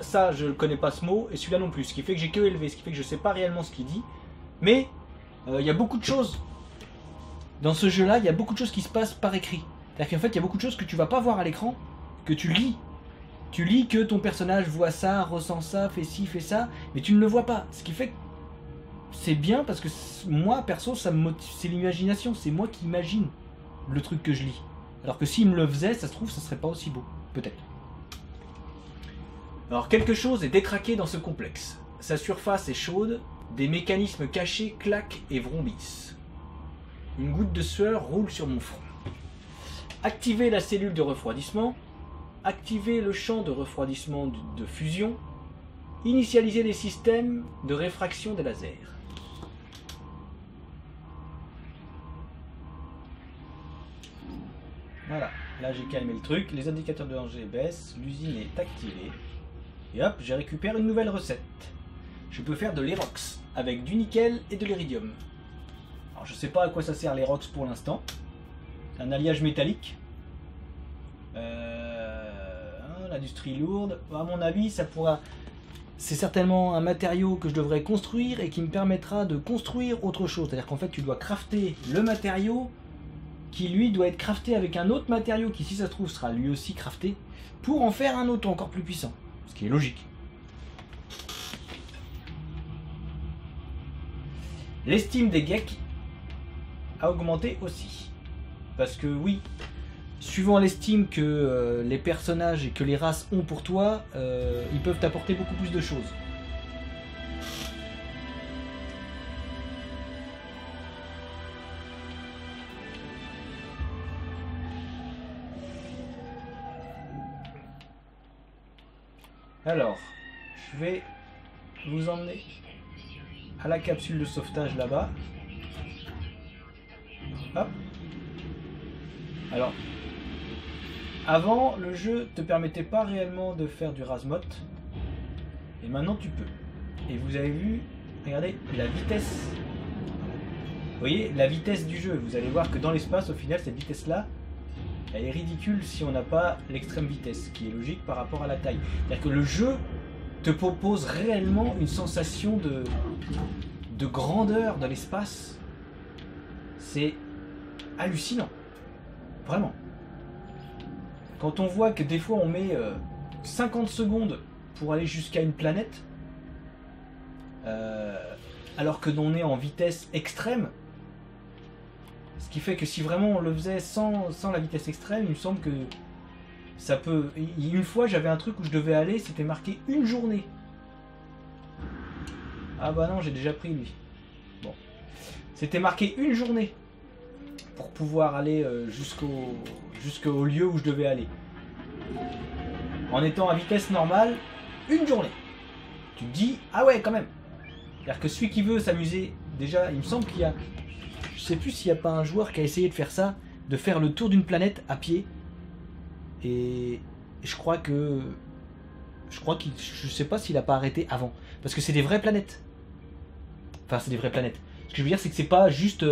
Speaker 1: Ça je ne connais pas ce mot, et celui-là non plus. Ce qui fait que j'ai que élevé, ce qui fait que je ne sais pas réellement ce qu'il dit. Mais il y a beaucoup de choses. Dans ce jeu-là, il y a beaucoup de choses qui se passent par écrit. C'est-à-dire qu'en fait, il y a beaucoup de choses que tu vas pas voir à l'écran, que tu lis. Tu lis que ton personnage voit ça, ressent ça, fait ci, fait ça, mais tu ne le vois pas. Ce qui fait que c'est bien parce que moi, perso, ça me motive, c'est l'imagination, c'est moi qui imagine le truc que je lis. Alors que s'il me le faisait, ça se trouve, ça serait pas aussi beau. Peut-être. Alors, quelque chose est détraqué dans ce complexe. Sa surface est chaude, des mécanismes cachés claquent et vrombissent. Une goutte de sueur roule sur mon front. Activez la cellule de refroidissement. Activez le champ de refroidissement de fusion. Initialisez les systèmes de réfraction des lasers. Voilà, là j'ai calmé le truc, les indicateurs de danger baissent, l'usine est activée. Et hop, j'ai récupéré une nouvelle recette. Je peux faire de l'Erox, avec du nickel et de l'iridium. Alors je sais pas à quoi ça sert l'Erox pour l'instant. Un alliage métallique. L'industrie lourde. À mon avis, ça pourra... C'est certainement un matériau que je devrais construire et qui me permettra de construire autre chose. C'est-à-dire qu'en fait, tu dois crafter le matériau qui, lui, doit être crafté avec un autre matériau qui, si ça se trouve, sera lui aussi crafté pour en faire un autre encore plus puissant. Ce qui est logique. L'estime des geeks a augmenté aussi. Parce que oui, suivant l'estime que les personnages et que les races ont pour toi, ils peuvent t'apporter beaucoup plus de choses. Alors, je vais vous emmener à la capsule de sauvetage là-bas. Hop. Alors, avant, le jeu te permettait pas réellement de faire du Razmot. Et maintenant, tu peux. Et vous avez vu, regardez, la vitesse. Vous voyez, la vitesse du jeu. Vous allez voir que dans l'espace, au final, cette vitesse-là, elle est ridicule si on n'a pas l'extrême vitesse, qui est logique par rapport à la taille. C'est-à-dire que le jeu te propose réellement une sensation de grandeur dans l'espace. C'est hallucinant. Vraiment. Quand on voit que des fois on met 50 secondes pour aller jusqu'à une planète, alors que l'on est en vitesse extrême, ce qui fait que si vraiment on le faisait sans la vitesse extrême, il me semble que ça peut... Une fois j'avais un truc où je devais aller, c'était marqué une journée. Ah bah non, j'ai déjà pris lui. Bon. C'était marqué une journée pour pouvoir aller jusqu'au lieu où je devais aller. En étant à vitesse normale, une journée. Tu te dis, ah ouais, quand même. C'est-à-dire que celui qui veut s'amuser, déjà, il me semble qu'il y a... Je sais plus s'il n'y a pas un joueur qui a essayé de faire ça, de faire le tour d'une planète à pied. Et je crois que... Je sais pas s'il a pas arrêté avant. Parce que c'est des vraies planètes. Enfin, c'est des vraies planètes. Ce que je veux dire, c'est que c'est pas juste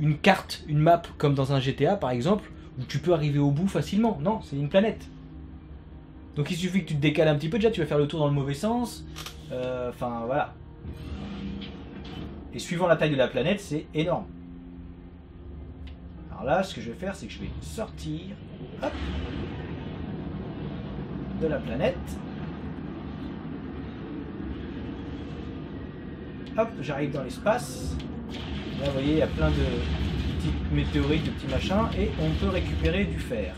Speaker 1: une carte, une map, comme dans un GTA, par exemple, où tu peux arriver au bout facilement. Non, c'est une planète. Donc il suffit que tu te décales un petit peu, déjà tu vas faire le tour dans le mauvais sens. Enfin, voilà. Et suivant la taille de la planète, c'est énorme. Alors là, ce que je vais faire, c'est que je vais sortir, hop, de la planète. Hop, j'arrive dans l'espace. Là, vous voyez, il y a plein de petites météorites, de petits machins, et on peut récupérer du fer.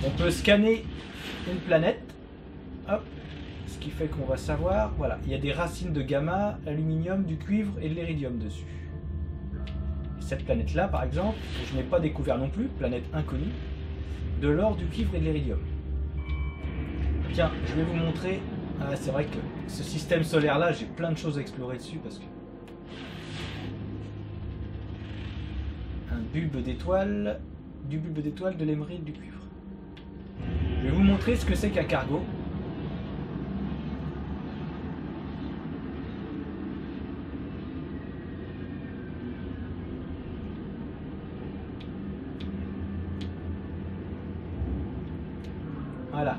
Speaker 1: On peut scanner une planète. Hop. Ce qui fait qu'on va savoir, voilà, il y a des racines de gamma, l'aluminium, du cuivre et de l'iridium dessus. Et cette planète-là, par exemple, que je n'ai pas découvert non plus, planète inconnue, de l'or, du cuivre et de l'iridium. Tiens, je vais vous montrer. Ah, c'est vrai que ce système solaire-là, j'ai plein de choses à explorer dessus parce que... Un bulbe d'étoile, du bulbe d'étoile, de l'émeraude, du cuivre. Je vais vous montrer ce que c'est qu'un cargo. Voilà.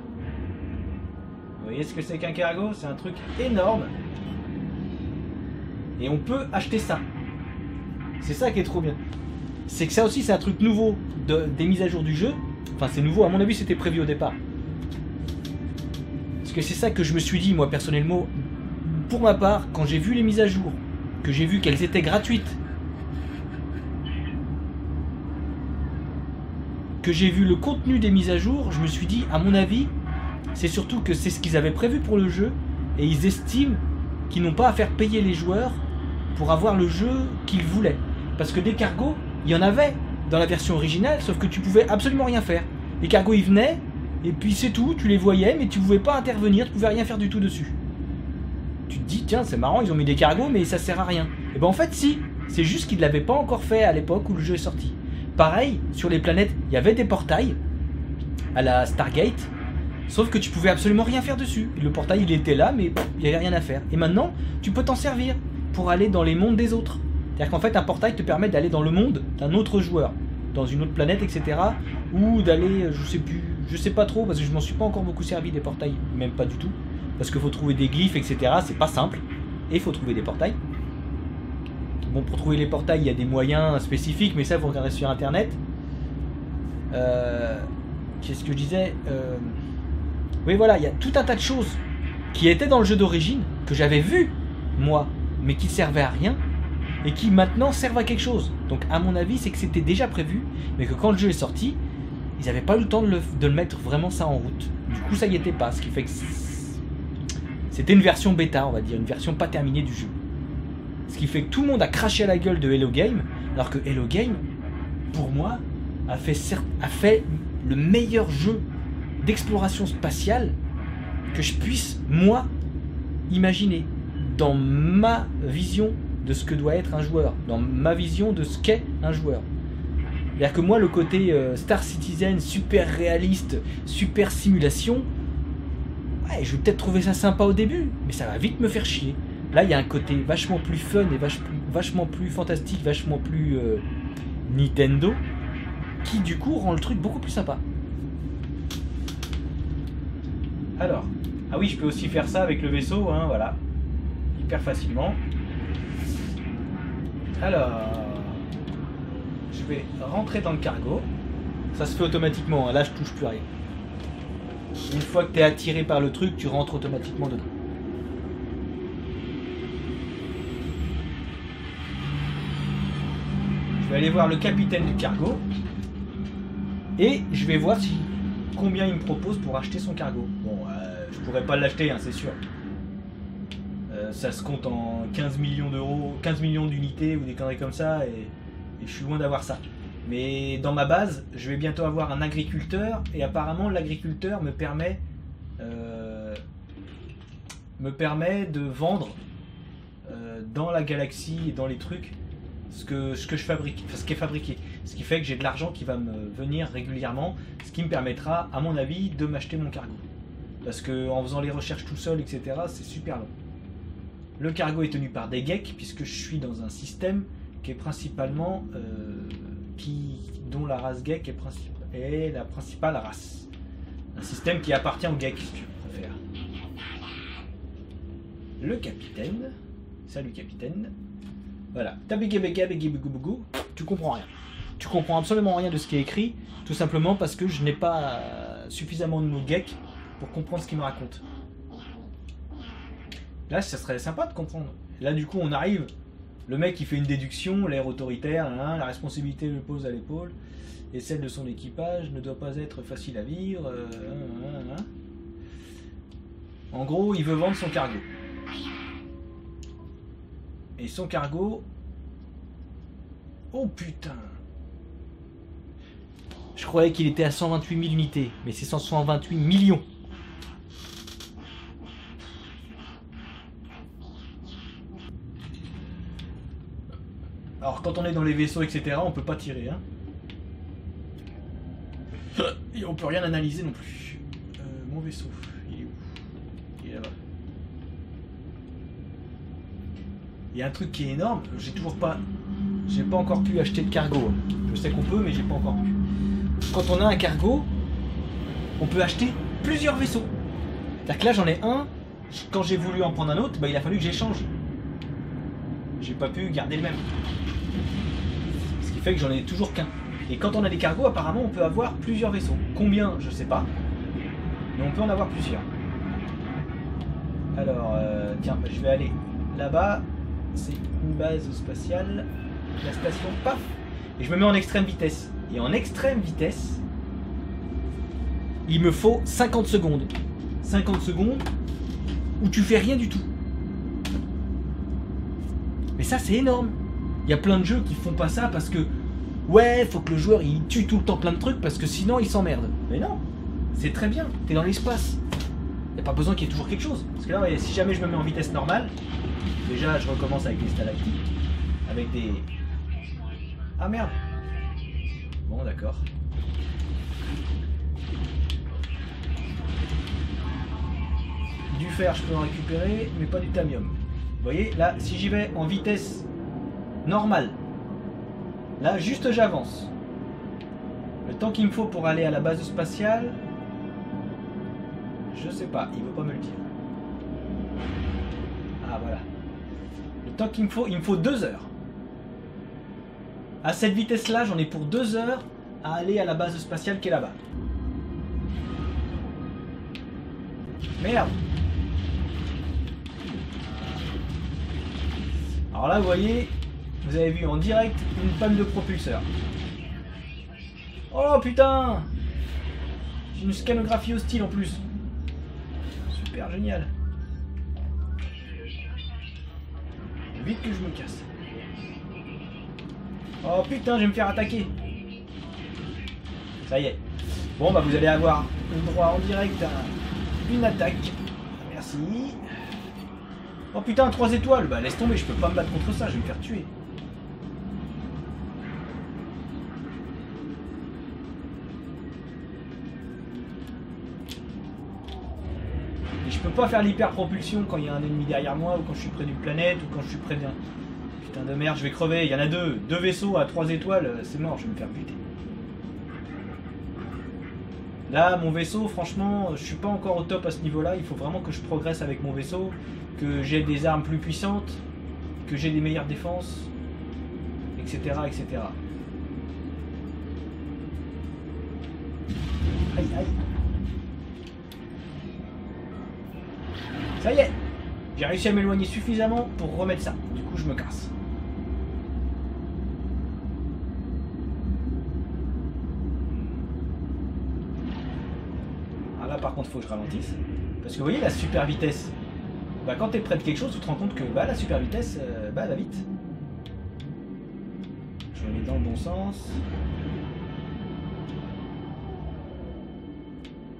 Speaker 1: Vous voyez ce que c'est qu'un cargo? C'est un truc énorme. Et on peut acheter ça. C'est ça qui est trop bien. C'est que ça aussi, c'est un truc nouveau des mises à jour du jeu. Enfin, c'est nouveau. À mon avis, c'était prévu au départ. Parce que c'est ça que je me suis dit, moi, personnellement. Pour ma part, quand j'ai vu les mises à jour, que j'ai vu qu'elles étaient gratuites, que j'ai vu le contenu des mises à jour, je me suis dit, à mon avis, c'est surtout que c'est ce qu'ils avaient prévu pour le jeu, et ils estiment qu'ils n'ont pas à faire payer les joueurs pour avoir le jeu qu'ils voulaient. Parce que des cargos, il y en avait dans la version originale, sauf que tu pouvais absolument rien faire. Les cargos, ils venaient, et puis c'est tout, tu les voyais, mais tu pouvais pas intervenir, tu pouvais rien faire du tout dessus. Tu te dis, tiens, c'est marrant, ils ont mis des cargos, mais ça sert à rien. Et ben en fait, si, c'est juste qu'ils ne l'avaient pas encore fait à l'époque où le jeu est sorti. Pareil, sur les planètes, il y avait des portails, à la Stargate, sauf que tu pouvais absolument rien faire dessus. Le portail, il était là, mais il n'y avait rien à faire. Et maintenant, tu peux t'en servir pour aller dans les mondes des autres. C'est-à-dire qu'en fait, un portail te permet d'aller dans le monde d'un autre joueur, dans une autre planète, etc. Ou d'aller, je sais pas trop, parce que je m'en suis pas encore beaucoup servi des portails, même pas du tout. Parce qu'il faut trouver des glyphes, etc. C'est pas simple. Et il faut trouver des portails. Bon, pour trouver les portails, il y a des moyens spécifiques, mais ça, vous regardez sur Internet. Qu'est-ce que je disais Oui, voilà, il y a tout un tas de choses qui étaient dans le jeu d'origine, que j'avais vu, moi, mais qui servaient à rien, et qui maintenant servent à quelque chose. Donc, à mon avis, c'est que c'était déjà prévu, mais que quand le jeu est sorti, ils n'avaient pas eu le temps de le mettre vraiment ça en route. Du coup, ça y était pas, ce qui fait que c'était une version bêta, on va dire, une version pas terminée du jeu. Ce qui fait que tout le monde a craché à la gueule de Hello Game, alors que Hello Game, pour moi, a fait le meilleur jeu d'exploration spatiale que je puisse, moi, imaginer, dans ma vision de ce que doit être un joueur, dans ma vision de ce qu'est un joueur. C'est-à-dire que moi, le côté Star Citizen, super réaliste, super simulation, ouais, je vais peut-être trouver ça sympa au début, mais ça va vite me faire chier. Là, il y a un côté vachement plus fun et vachement plus fantastique, vachement plus Nintendo, qui du coup rend le truc beaucoup plus sympa. Alors, ah oui, je peux aussi faire ça avec le vaisseau, hein, voilà, hyper facilement. Alors, je vais rentrer dans le cargo. Ça se fait automatiquement, hein, là je touche plus à rien. Une fois que tu es attiré par le truc, tu rentres automatiquement dedans. Je vais aller voir le capitaine du cargo et je vais voir combien il me propose pour acheter son cargo. Bon, je pourrais pas l'acheter, hein, c'est sûr. Ça se compte en 15 millions d'euros, 15 millions d'unités ou des conneries comme ça, et je suis loin d'avoir ça. Mais dans ma base, je vais bientôt avoir un agriculteur, et apparemment l'agriculteur me permet de vendre dans la galaxie et dans les trucs ce que je fabrique, enfin, ce qui est fabriqué. Ce qui fait que j'ai de l'argent qui va me venir régulièrement, ce qui me permettra, à mon avis, de m'acheter mon cargo. Parce que en faisant les recherches tout seul, etc., c'est super long. Le cargo est tenu par des geeks, puisque je suis dans un système qui est principalement dont la race geek est la principale race. Un système qui appartient aux geeks, si tu préfères. Le capitaine. Salut capitaine. Voilà. Tu comprends rien. Tu comprends absolument rien de ce qui est écrit, tout simplement parce que je n'ai pas suffisamment de mots geeks pour comprendre ce qu'il me raconte. Là, ça serait sympa de comprendre. Là, du coup, on arrive. Le mec, il fait une déduction, l'air autoritaire, hein, la responsabilité le pose à l'épaule, et celle de son équipage ne doit pas être facile à vivre. En gros, il veut vendre son cargo. Et son cargo... Oh putain! Je croyais qu'il était à 128 000 unités, mais c'est 128 millions. Alors quand on est dans les vaisseaux, etc., on peut pas tirer, hein. Et on peut rien analyser non plus. Mon vaisseau, il est où? Il est là-bas. Il y a un truc qui est énorme, j'ai pas encore pu acheter de cargo. Je sais qu'on peut, mais j'ai pas encore pu. Quand on a un cargo, on peut acheter plusieurs vaisseaux. C'est-à-dire que là j'en ai un, quand j'ai voulu en prendre un autre, bah, il a fallu que j'échange. J'ai pas pu garder le même. Ce qui fait que j'en ai toujours qu'un. Et quand on a des cargos, apparemment on peut avoir plusieurs vaisseaux. Combien, je sais pas. Mais on peut en avoir plusieurs. Alors, tiens, je vais aller là-bas. C'est une base spatiale. La station, paf. Et je me mets en extrême vitesse. Et en extrême vitesse, il me faut 50 secondes. 50 secondes où tu fais rien du tout. Mais ça, c'est énorme. Il y a plein de jeux qui font pas ça parce que ouais, faut que le joueur il tue tout le temps plein de trucs parce que sinon il s'emmerde. Mais non, c'est très bien, t'es dans l'espace. Il n'y a pas besoin qu'il y ait toujours quelque chose. Parce que là, ouais, si jamais je me mets en vitesse normale, déjà je recommence avec les stalactites. Avec des... Ah merde. Bon, d'accord. Du fer, je peux en récupérer, mais pas du tamium. Vous voyez, là, si j'y vais en vitesse normale, là, juste j'avance. Le temps qu'il me faut pour aller à la base spatiale, je sais pas, il veut pas me le dire. Ah, voilà. Le temps qu'il me faut 2 heures. À cette vitesse-là, j'en ai pour 2 heures à aller à la base spatiale qui est là-bas. Merde. Alors là, vous voyez, vous avez vu en direct une panne de propulseur. Oh putain! J'ai une scanographie hostile en plus. Super génial. Vite que je me casse. Oh putain, je vais me faire attaquer. Ça y est. Bon bah vous allez avoir le droit en direct à une attaque. Merci. Oh putain, 3 étoiles. Bah laisse tomber, je peux pas me battre contre ça, je vais me faire tuer. Et je peux pas faire l'hyper-propulsion quand il y a un ennemi derrière moi, ou quand je suis près d'une planète, ou quand je suis près d'un... Putain de merde, je vais crever. Il y en a 2. 2 vaisseaux à 3 étoiles, c'est mort, je vais me faire buter. Là, mon vaisseau, franchement, je suis pas encore au top à ce niveau-là. Il faut vraiment que je progresse avec mon vaisseau, que j'ai des armes plus puissantes, que j'ai des meilleures défenses, etc., etc. Aïe, aïe. Ça y est, j'ai réussi à m'éloigner suffisamment pour remettre ça. Du coup, je me casse. Là par contre faut que je ralentisse parce que vous voyez la super vitesse, bah, quand tu es près de quelque chose tu te rends compte que bah, la super vitesse bah, elle va vite. Je vais aller dans le bon sens.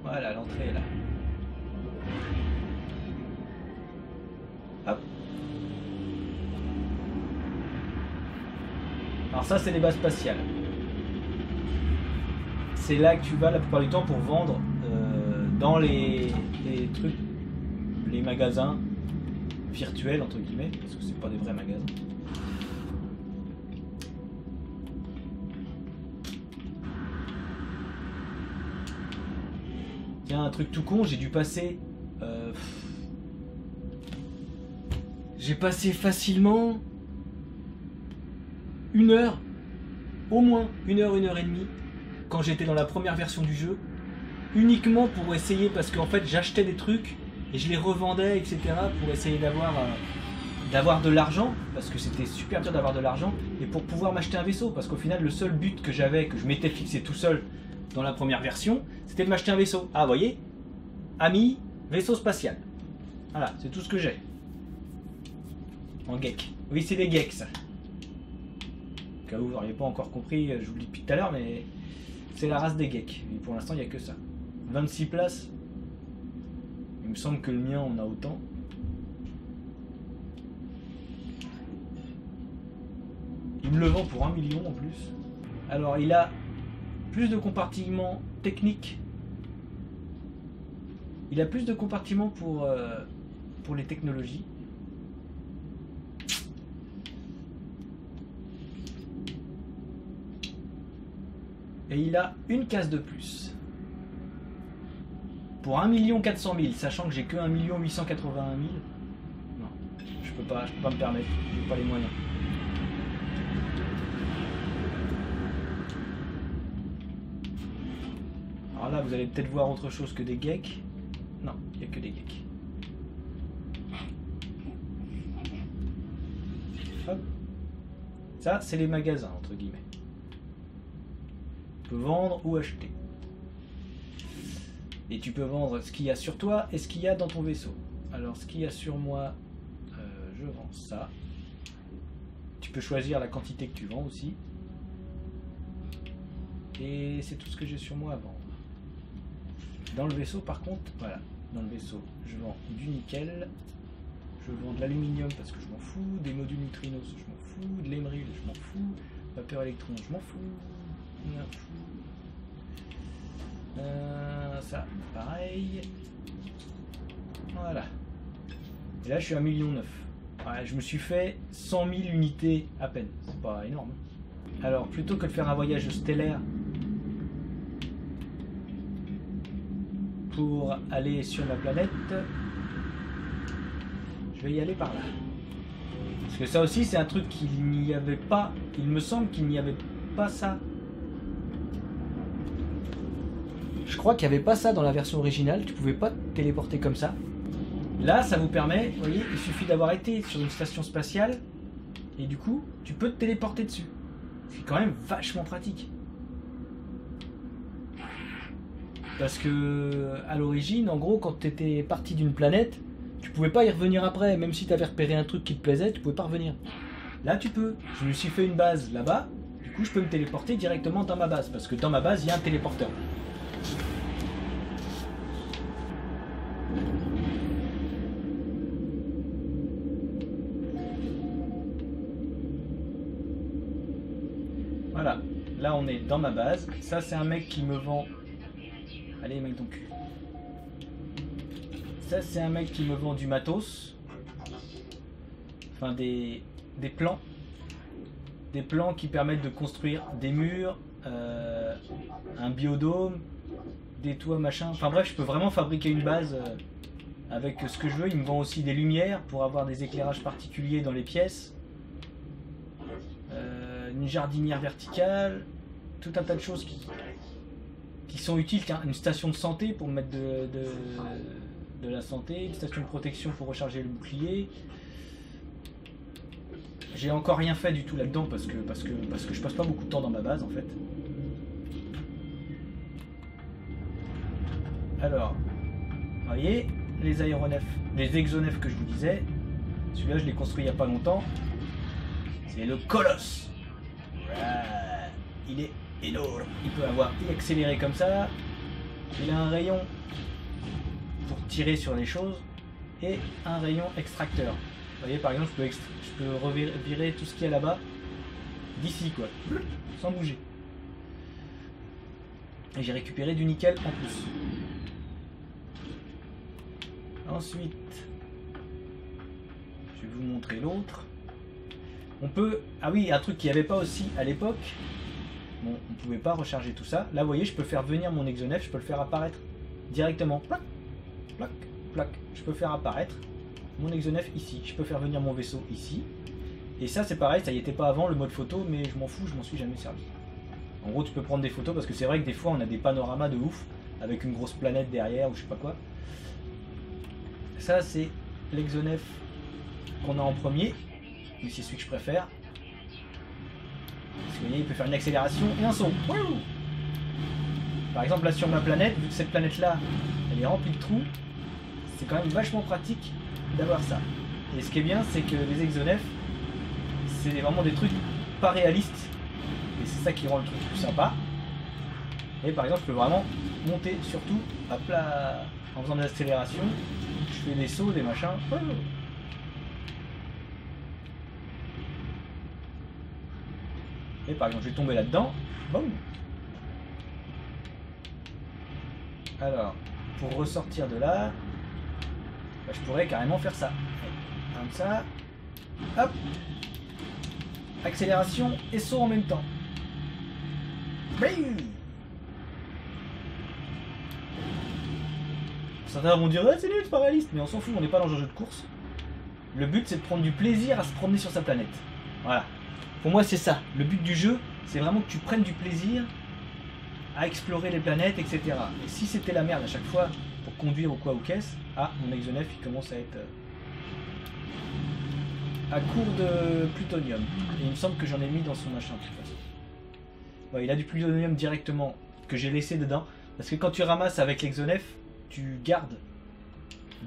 Speaker 1: Voilà, l'entrée est là. Hop. Alors ça c'est les bases spatiales. C'est là que tu vas la plupart du temps pour vendre dans les trucs, les magasins virtuels entre guillemets, parce que c'est pas des vrais magasins. Tiens, un truc tout con, j'ai dû passer... j'ai passé facilement 1 heure, au moins 1 heure, 1 heure et demie, quand j'étais dans la première version du jeu, uniquement pour essayer, parce qu'en fait j'achetais des trucs et je les revendais, etc. pour essayer d'avoir de l'argent, parce que c'était super dur d'avoir de l'argent, et pour pouvoir m'acheter un vaisseau, parce qu'au final le seul but que j'avais, que je m'étais fixé tout seul dans la première version, c'était de m'acheter un vaisseau. Ah, vous voyez, ami, vaisseau spatial. Voilà, c'est tout ce que j'ai. En geek. Oui, c'est des geeks, ça. Au cas où vous n'auriez pas encore compris, je vous le dis depuis tout à l'heure, mais c'est la race des geeks. Et pour l'instant, il n'y a que ça. 26 places. Il me semble que le mien en a autant. Il me le vend pour 1 million en plus. Alors, il a plus de compartiments techniques. Il a plus de compartiments pour les technologies. Et il a une case de plus. Pour 1 400 000, sachant que j'ai que 1 881 000. Non, je peux pas me permettre, j'ai pas les moyens. Alors là, vous allez peut-être voir autre chose que des geeks. Non, il n'y a que des geeks. Hop. Ça, c'est les magasins, entre guillemets. Tu peux vendre ou acheter. Et tu peux vendre ce qu'il y a sur toi et ce qu'il y a dans ton vaisseau. Alors, ce qu'il y a sur moi, je vends ça. Tu peux choisir la quantité que tu vends aussi. Et c'est tout ce que j'ai sur moi à vendre. Dans le vaisseau, par contre, voilà. Dans le vaisseau, je vends du nickel. Je vends de l'aluminium parce que je m'en fous. Des modules neutrinos, je m'en fous. De l'émeraude, je m'en fous. Vapeur électron, je m'en fous. Ça, pareil. Voilà. Et là, je suis à 1,9 million. Ouais, je me suis fait 100 000 unités à peine. C'est pas énorme. Alors, plutôt que de faire un voyage stellaire pour aller sur ma planète, je vais y aller par là. Parce que ça aussi, c'est un truc qu'il n'y avait pas. Il me semble qu'il n'y avait pas ça. Je crois qu'il n'y avait pas ça dans la version originale. Tu pouvais pas te téléporter comme ça. Là, ça vous permet, vous voyez, il suffit d'avoir été sur une station spatiale et du coup, tu peux te téléporter dessus. C'est quand même vachement pratique. Parce que à l'origine, en gros, quand tu étais parti d'une planète, tu pouvais pas y revenir après, même si tu avais repéré un truc qui te plaisait, tu pouvais pas revenir. Là, tu peux. Je me suis fait une base là-bas, du coup, je peux me téléporter directement dans ma base, parce que dans ma base, il y a un téléporteur. Voilà, là on est dans ma base. Ça c'est un mec qui me vend... Allez mec ton cul. Ça c'est un mec qui me vend du matos. Enfin des plans. Des plans qui permettent de construire des murs, un biodôme, des toits machin. Enfin bref, je peux vraiment fabriquer une base avec ce que je veux. Il me vend aussi des lumières pour avoir des éclairages particuliers dans les pièces. Une jardinière verticale, tout un tas de choses qui sont utiles. Une station de santé pour mettre de la santé, une station de protection pour recharger le bouclier. J'ai encore rien fait du tout là-dedans parce que je passe pas beaucoup de temps dans ma base en fait. Alors, vous voyez, les aéronefs, les exonefs que je vous disais, celui-là je l'ai construit il n'y a pas longtemps. C'est le Colosse. Il est énorme. Il peut avoir accéléré comme ça. Il a un rayon pour tirer sur les choses et un rayon extracteur. Vous voyez, par exemple, je peux revirer tout ce qu'il y a là-bas d'ici, quoi, sans bouger. Et j'ai récupéré du nickel en plus. Ensuite, je vais vous montrer l'autre. On peut... Ah oui, un truc qu'il n'y avait pas aussi à l'époque. Bon, on ne pouvait pas recharger tout ça. Là, vous voyez, je peux faire venir mon exonef, je peux le faire apparaître directement. Plac, plac, plac. Je peux faire apparaître mon exonef ici. Je peux faire venir mon vaisseau ici. Et ça, c'est pareil, ça y était pas avant, le mode photo, mais je m'en fous, je m'en suis jamais servi. En gros, tu peux prendre des photos, parce que c'est vrai que des fois, on a des panoramas de ouf, avec une grosse planète derrière, ou je sais pas quoi. Ça, c'est l'exonef qu'on a en premier. Mais c'est celui que je préfère. Parce que vous voyez, il peut faire une accélération et un saut. Wouh! Par exemple, là sur ma planète, vu que cette planète-là, elle est remplie de trous, c'est quand même vachement pratique d'avoir ça. Et ce qui est bien, c'est que les exonefs, c'est vraiment des trucs pas réalistes. Et c'est ça qui rend le truc plus sympa. Et par exemple, je peux vraiment monter surtout, hop là, en faisant de l'accélération. Je fais des sauts, des machins. Wouh! Et par exemple, je vais tomber là-dedans. Boum. Alors, pour ressortir de là, bah, je pourrais carrément faire ça. Comme ça. Hop. Accélération et saut en même temps. Bing. Certains vont dire, ouais, c'est nul, c'est pas réaliste, mais on s'en fout, on n'est pas dans un jeu de course. Le but, c'est de prendre du plaisir à se promener sur sa planète. Voilà. Pour moi, c'est ça. Le but du jeu, c'est vraiment que tu prennes du plaisir à explorer les planètes, etc. Et si c'était la merde à chaque fois pour conduire ou quoi ou qu'est-ce, ah, mon Exonef, il commence à être à court de plutonium. Et il me semble que j'en ai mis dans son machin, de toute façon. Ouais, il a du plutonium directement que j'ai laissé dedans. Parce que quand tu ramasses avec l'Exonef, tu gardes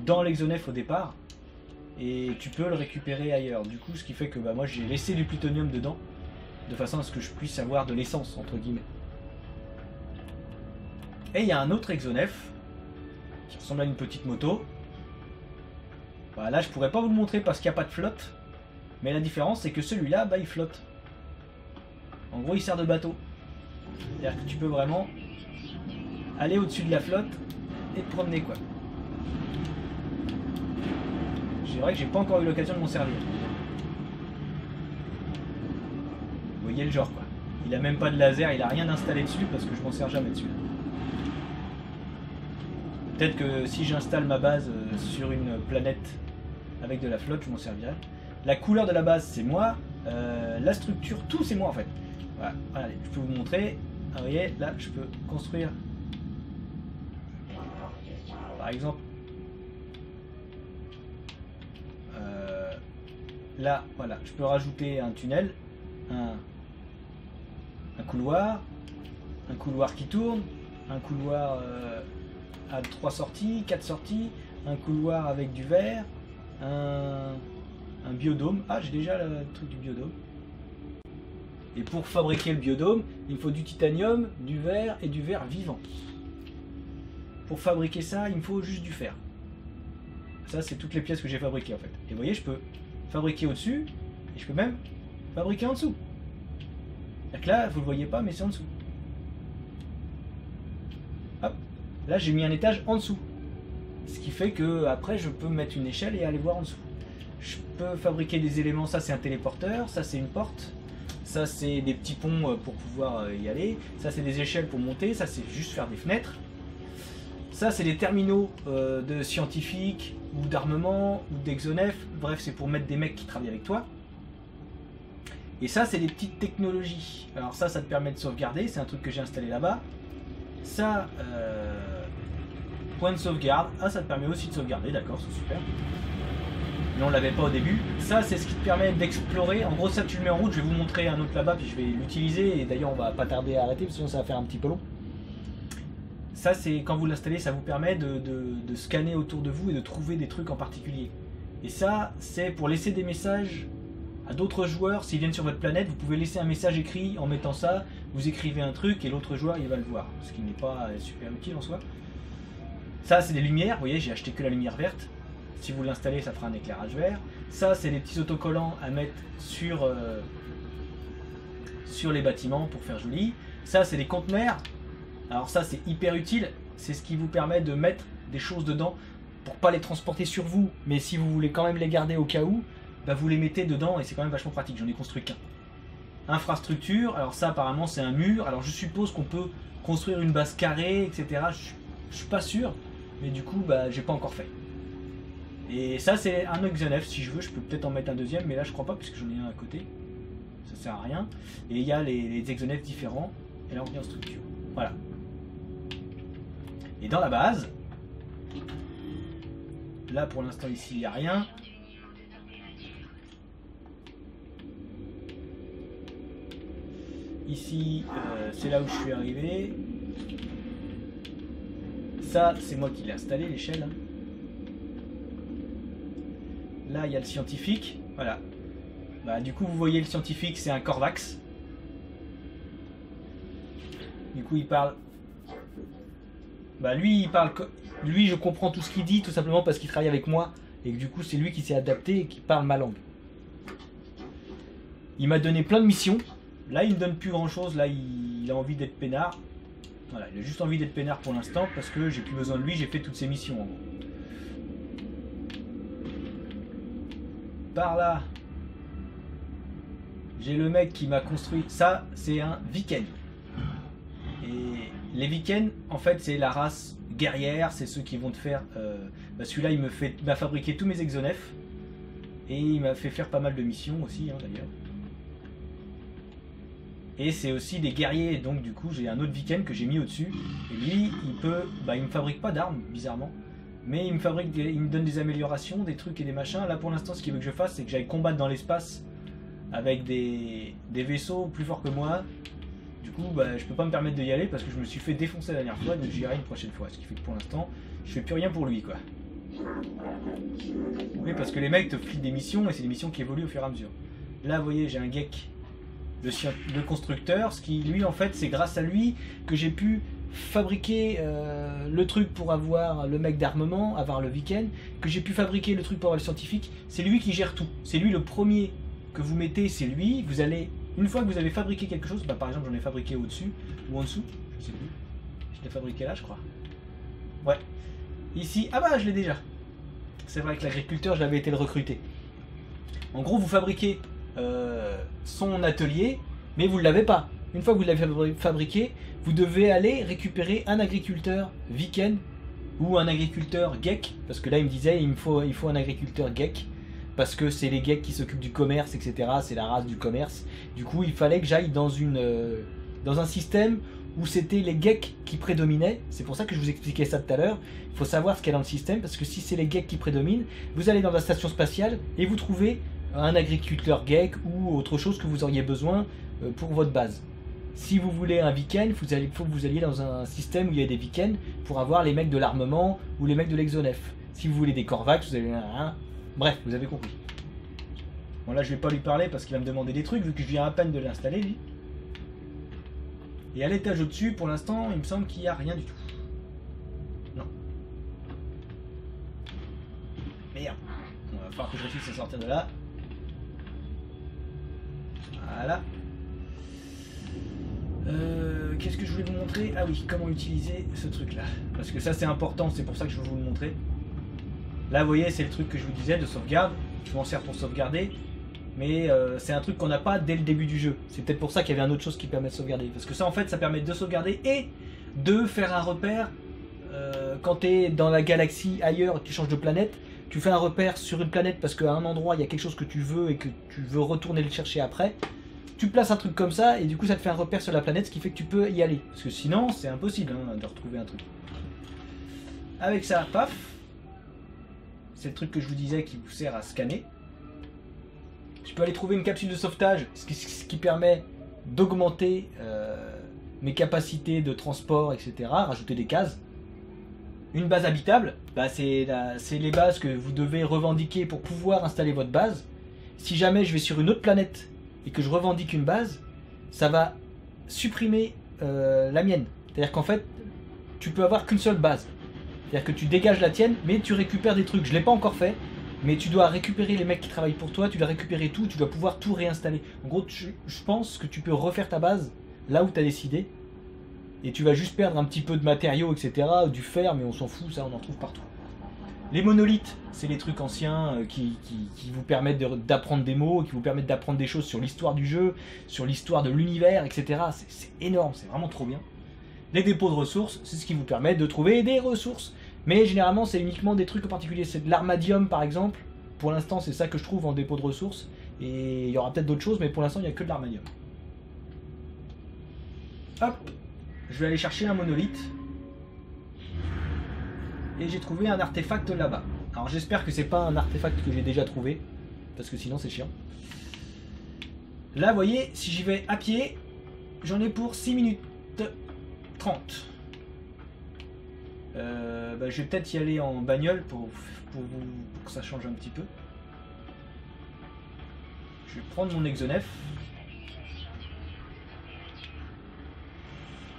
Speaker 1: dans l'Exonef au départ. Et tu peux le récupérer ailleurs. Du coup, ce qui fait que bah, moi j'ai laissé du plutonium dedans. De façon à ce que je puisse avoir de l'essence, entre guillemets. Et il y a un autre Exonef qui ressemble à une petite moto. Bah, là, je pourrais pas vous le montrer parce qu'il n'y a pas de flotte. Mais la différence, c'est que celui-là, bah, il flotte. En gros, il sert de bateau. C'est-à-dire que tu peux vraiment aller au-dessus de la flotte et te promener, quoi. C'est vrai que j'ai pas encore eu l'occasion de m'en servir. Vous voyez le genre, quoi. Il a même pas de laser, il a rien installé dessus parce que je m'en sers jamais dessus. Peut-être que si j'installe ma base sur une planète avec de la flotte, je m'en servirai. La couleur de la base, c'est moi. La structure, tout, c'est moi en fait. Voilà, allez, je peux vous montrer. Ah, vous voyez, là, je peux construire. Par exemple. Là, voilà, je peux rajouter un tunnel, un couloir qui tourne, un couloir à 3 sorties, 4 sorties, un couloir avec du verre, un biodôme. Ah, j'ai déjà le truc du biodôme. Et pour fabriquer le biodôme, il faut du titanium, du verre et du verre vivant. Pour fabriquer ça, il me faut juste du fer. Ça, c'est toutes les pièces que j'ai fabriquées en fait. Et vous voyez, je peux fabriquer au-dessus et je peux même fabriquer en dessous. C'est-à-dire que là, vous le voyez pas, mais c'est en dessous. Hop, là j'ai mis un étage en dessous. Ce qui fait que après je peux mettre une échelle et aller voir en dessous. Je peux fabriquer des éléments, ça c'est un téléporteur, ça c'est une porte, ça c'est des petits ponts pour pouvoir y aller, ça c'est des échelles pour monter, ça c'est juste faire des fenêtres. Ça c'est des terminaux de scientifiques, ou d'armement, ou d'exonef, bref c'est pour mettre des mecs qui travaillent avec toi. Et ça c'est des petites technologies. Alors ça te permet de sauvegarder, c'est un truc que j'ai installé là-bas. Ça, point de sauvegarde, ah ça te permet aussi de sauvegarder, d'accord, c'est super. Mais on l'avait pas au début. Ça c'est ce qui te permet d'explorer, en gros ça tu le mets en route, je vais vous montrer un autre là-bas puis je vais l'utiliser et d'ailleurs on va pas tarder à arrêter parce que sinon ça va faire un petit peu long. Ça c'est quand vous l'installez, ça vous permet de scanner autour de vous et de trouver des trucs en particulier. Et ça c'est pour laisser des messages à d'autres joueurs, s'ils viennent sur votre planète, vous pouvez laisser un message écrit en mettant ça, vous écrivez un truc et l'autre joueur il va le voir, ce qui n'est pas super utile en soi. Ça c'est des lumières, vous voyez j'ai acheté que la lumière verte, si vous l'installez ça fera un éclairage vert. Ça c'est des petits autocollants à mettre sur les bâtiments pour faire joli. Ça c'est des conteneurs, alors ça c'est hyper utile, c'est ce qui vous permet de mettre des choses dedans pour pas les transporter sur vous, mais si vous voulez quand même les garder au cas où, bah vous les mettez dedans et c'est quand même vachement pratique, j'en ai construit qu'un. Infrastructure, alors ça apparemment c'est un mur, alors je suppose qu'on peut construire une base carrée, etc. Je suis pas sûr, mais du coup bah j'ai pas encore fait. Et ça c'est un Exonef, si je veux je peux peut-être en mettre un deuxième, mais là je crois pas puisque j'en ai un à côté, ça sert à rien. Et il y a les Exonef différents, et là on revient en structure, voilà. Et dans la base, là pour l'instant ici il n'y a rien. Ici, c'est là où je suis arrivé. Ça, c'est moi qui l'ai installé, l'échelle. Là, il y a le scientifique. Voilà. Bah, du coup, vous voyez le scientifique, c'est un Corvax. Du coup, il parle... Bah, lui, il parle... Lui, je comprends tout ce qu'il dit, tout simplement parce qu'il travaille avec moi. Et que du coup, c'est lui qui s'est adapté et qui parle ma langue. Il m'a donné plein de missions. Là, il ne donne plus grand chose. Là, il a envie d'être peinard. Voilà, il a juste envie d'être peinard pour l'instant parce que j'ai plus besoin de lui. J'ai fait toutes ses missions en gros. Par là, j'ai le mec qui m'a construit. Ça, c'est un Viken. Et Les Viken, en fait, c'est la race guerrière, c'est ceux qui vont te faire... celui-là, il m'a fabriqué tous mes exonefs. Et il m'a fait faire pas mal de missions aussi, hein, d'ailleurs. Et c'est aussi des guerriers, donc du coup, j'ai un autre Viken que j'ai mis au-dessus. Et lui, il me fabrique pas d'armes, bizarrement. Mais il me donne des améliorations, des trucs et des machins. Là, pour l'instant, ce qu'il veut que je fasse, c'est que j'aille combattre dans l'espace avec des vaisseaux plus forts que moi. Du coup, je peux pas me permettre d'y aller parce que je me suis fait défoncer la dernière fois, donc j'irai une prochaine fois. Ce qui fait que pour l'instant, je fais plus rien pour lui, quoi. Oui, parce que les mecs te filent des missions et c'est des missions qui évoluent au fur et à mesure. Là, vous voyez, j'ai un geek, le constructeur, ce qui, lui, en fait, c'est grâce à lui que j'ai pu fabriquer le truc pour avoir le mec d'armement, avoir le Viken, que j'ai pu fabriquer le truc pour avoir le scientifique. C'est lui qui gère tout. C'est lui le premier que vous mettez, c'est lui. Vous allez, une fois que vous avez fabriqué quelque chose, par exemple, j'en ai fabriqué au-dessus ou en dessous, je sais plus. Je l'ai fabriqué là, je crois. Ouais. Ici, je l'ai déjà. C'est vrai que l'agriculteur, je l'avais été le recruter. En gros, vous fabriquez son atelier, mais vous ne l'avez pas. Une fois que vous l'avez fabriqué, vous devez aller récupérer un agriculteur Viken ou un agriculteur Geek, parce que là, il me disait, il faut un agriculteur Geek, parce que c'est les Geeks qui s'occupent du commerce, etc. C'est la race du commerce. Du coup, il fallait que j'aille dans un système où c'était les geeks qui prédominaient. C'est pour ça que je vous expliquais ça tout à l'heure. Il faut savoir ce qu'il y a dans le système, parce que si c'est les geeks qui prédominent, vous allez dans la station spatiale et vous trouvez un agriculteur geek ou autre chose que vous auriez besoin pour votre base. Si vous voulez un Viken, il faut que vous alliez dans un système où il y a des Viken pour avoir les mecs de l'armement ou les mecs de l'exonef. Si vous voulez des Korvax, vous avez un... Bref, vous avez compris. Bon, là, je vais pas lui parler parce qu'il va me demander des trucs, vu que je viens à peine de l'installer, lui. Et à l'étage au-dessus, pour l'instant, il me semble qu'il n'y a rien du tout. Non. Merde. On va falloir que je réussisse à sortir de là. Voilà. Qu'est-ce que je voulais vous montrer? Ah oui, comment utiliser ce truc-là. Parce que ça, c'est important, c'est pour ça que je veux vous le montrer. Là, vous voyez, c'est le truc que je vous disais de sauvegarde. Je m'en sers pour sauvegarder. Mais c'est un truc qu'on n'a pas dès le début du jeu. C'est peut-être pour ça qu'il y avait une autre chose qui permet de sauvegarder. Parce que ça, en fait, ça permet de sauvegarder et de faire un repère. Quand tu es dans la galaxie ailleurs, tu changes de planète, tu fais un repère sur une planète parce qu'à un endroit, il y a quelque chose que tu veux et que tu veux retourner le chercher après. Tu places un truc comme ça et du coup, ça te fait un repère sur la planète, ce qui fait que tu peux y aller. Parce que sinon, c'est impossible hein, de retrouver un truc. Avec ça, paf. C'est le truc que je vous disais qui vous sert à scanner. Je peux aller trouver une capsule de sauvetage, ce qui permet d'augmenter mes capacités de transport, etc. Rajouter des cases. Une base habitable, c'est les bases que vous devez revendiquer pour pouvoir installer votre base. Si jamais je vais sur une autre planète et que je revendique une base, ça va supprimer la mienne. C'est-à-dire qu'en fait, tu peux avoir qu'une seule base. C'est-à-dire que tu dégages la tienne, mais tu récupères des trucs. Je ne l'ai pas encore fait. Mais tu dois récupérer les mecs qui travaillent pour toi, tu dois récupérer tout, tu dois pouvoir tout réinstaller. En gros, je pense que tu peux refaire ta base là où tu as décidé. Et tu vas juste perdre un petit peu de matériaux, etc. Du fer, mais on s'en fout, ça on en trouve partout. Les monolithes, c'est les trucs anciens qui vous permettent d'apprendre des mots, qui vous permettent d'apprendre des choses sur l'histoire du jeu, sur l'histoire de l'univers, etc. C'est énorme, c'est vraiment trop bien. Les dépôts de ressources, c'est ce qui vous permet de trouver des ressources. Mais généralement, c'est uniquement des trucs en particulier. C'est de l'armadium, par exemple. Pour l'instant, c'est ça que je trouve en dépôt de ressources. Et il y aura peut-être d'autres choses, mais pour l'instant, il n'y a que de l'armadium. Hop. Je vais aller chercher un monolithe. Et j'ai trouvé un artefact là-bas. Alors j'espère que c'est pas un artefact que j'ai déjà trouvé. Parce que sinon, c'est chiant. Là, vous voyez, si j'y vais à pied, j'en ai pour 6 minutes 30. Je vais peut-être y aller en bagnole pour que ça change un petit peu. Je vais prendre mon exonef.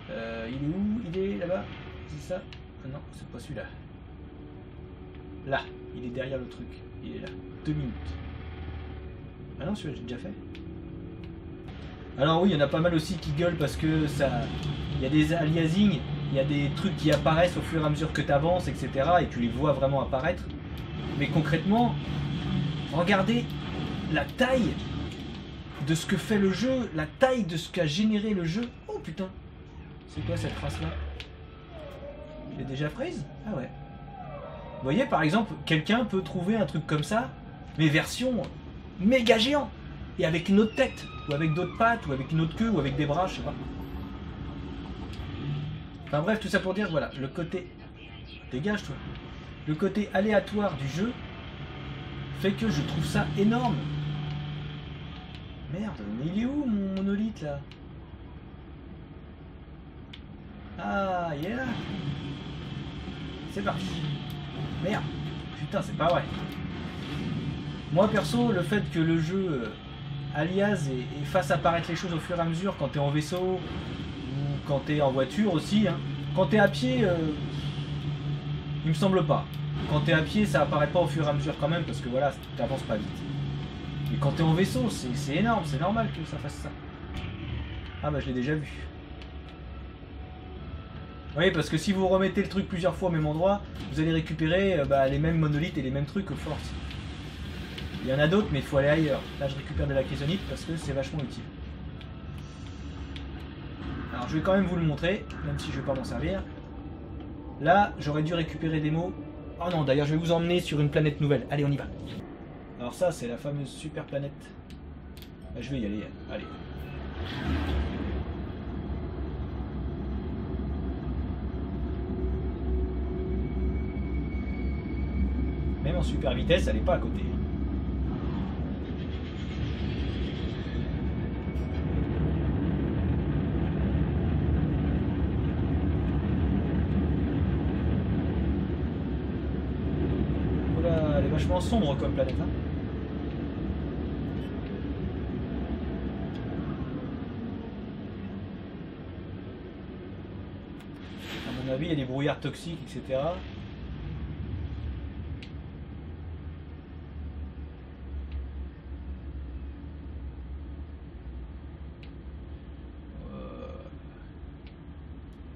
Speaker 1: Il est où? Il est là-bas? C'est ça? Ah non, c'est pas celui-là. Là, il est derrière le truc. Il est là. 2 minutes. Ah non, celui-là j'ai déjà fait. Alors oui, il y en a pas mal aussi qui gueulent parce que ça... Il y a des aliasing, il y a des trucs qui apparaissent au fur et à mesure que tu avances, etc. Et tu les vois vraiment apparaître. Mais concrètement, regardez la taille de ce que fait le jeu, la taille de ce qu'a généré le jeu. Oh putain! C'est quoi cette race-là? Je l'ai déjà prise? Ah ouais. Vous voyez, par exemple, quelqu'un peut trouver un truc comme ça, mais version méga géant. Et avec une autre tête, ou avec d'autres pattes, ou avec une autre queue, ou avec des bras, je sais pas. Enfin bref, tout ça pour dire, voilà, le côté... Dégage, toi. Le côté aléatoire du jeu fait que je trouve ça énorme. Merde, mais il est où mon monolithe, là? Ah, il est là. C'est parti. Merde. Putain, c'est pas vrai. Moi, perso, le fait que le jeu alias et fasse apparaître les choses au fur et à mesure quand t'es en vaisseau ou quand t'es en voiture aussi, hein. Quand t'es à pied, il me semble pas. Quand t'es à pied, ça apparaît pas au fur et à mesure quand même parce que voilà, t'avances pas vite. Mais quand t'es en vaisseau, c'est énorme, c'est normal que ça fasse ça. Ah bah je l'ai déjà vu. Oui, parce que si vous remettez le truc plusieurs fois au même endroit, vous allez récupérer les mêmes monolithes et les mêmes trucs aux force. Il y en a d'autres, mais il faut aller ailleurs. Là, je récupère de la chrysonite parce que c'est vachement utile. Alors, je vais quand même vous le montrer, même si je ne vais pas m'en servir. Là, j'aurais dû récupérer des mots. Oh non, d'ailleurs, je vais vous emmener sur une planète nouvelle. Allez, on y va. Alors ça, c'est la fameuse super planète. Là, je vais y aller. Allez. Même en super vitesse, elle n'est pas à côté. Voilà, elle est vachement sombre comme planète. Hein. À mon avis, il y a des brouillards toxiques, etc.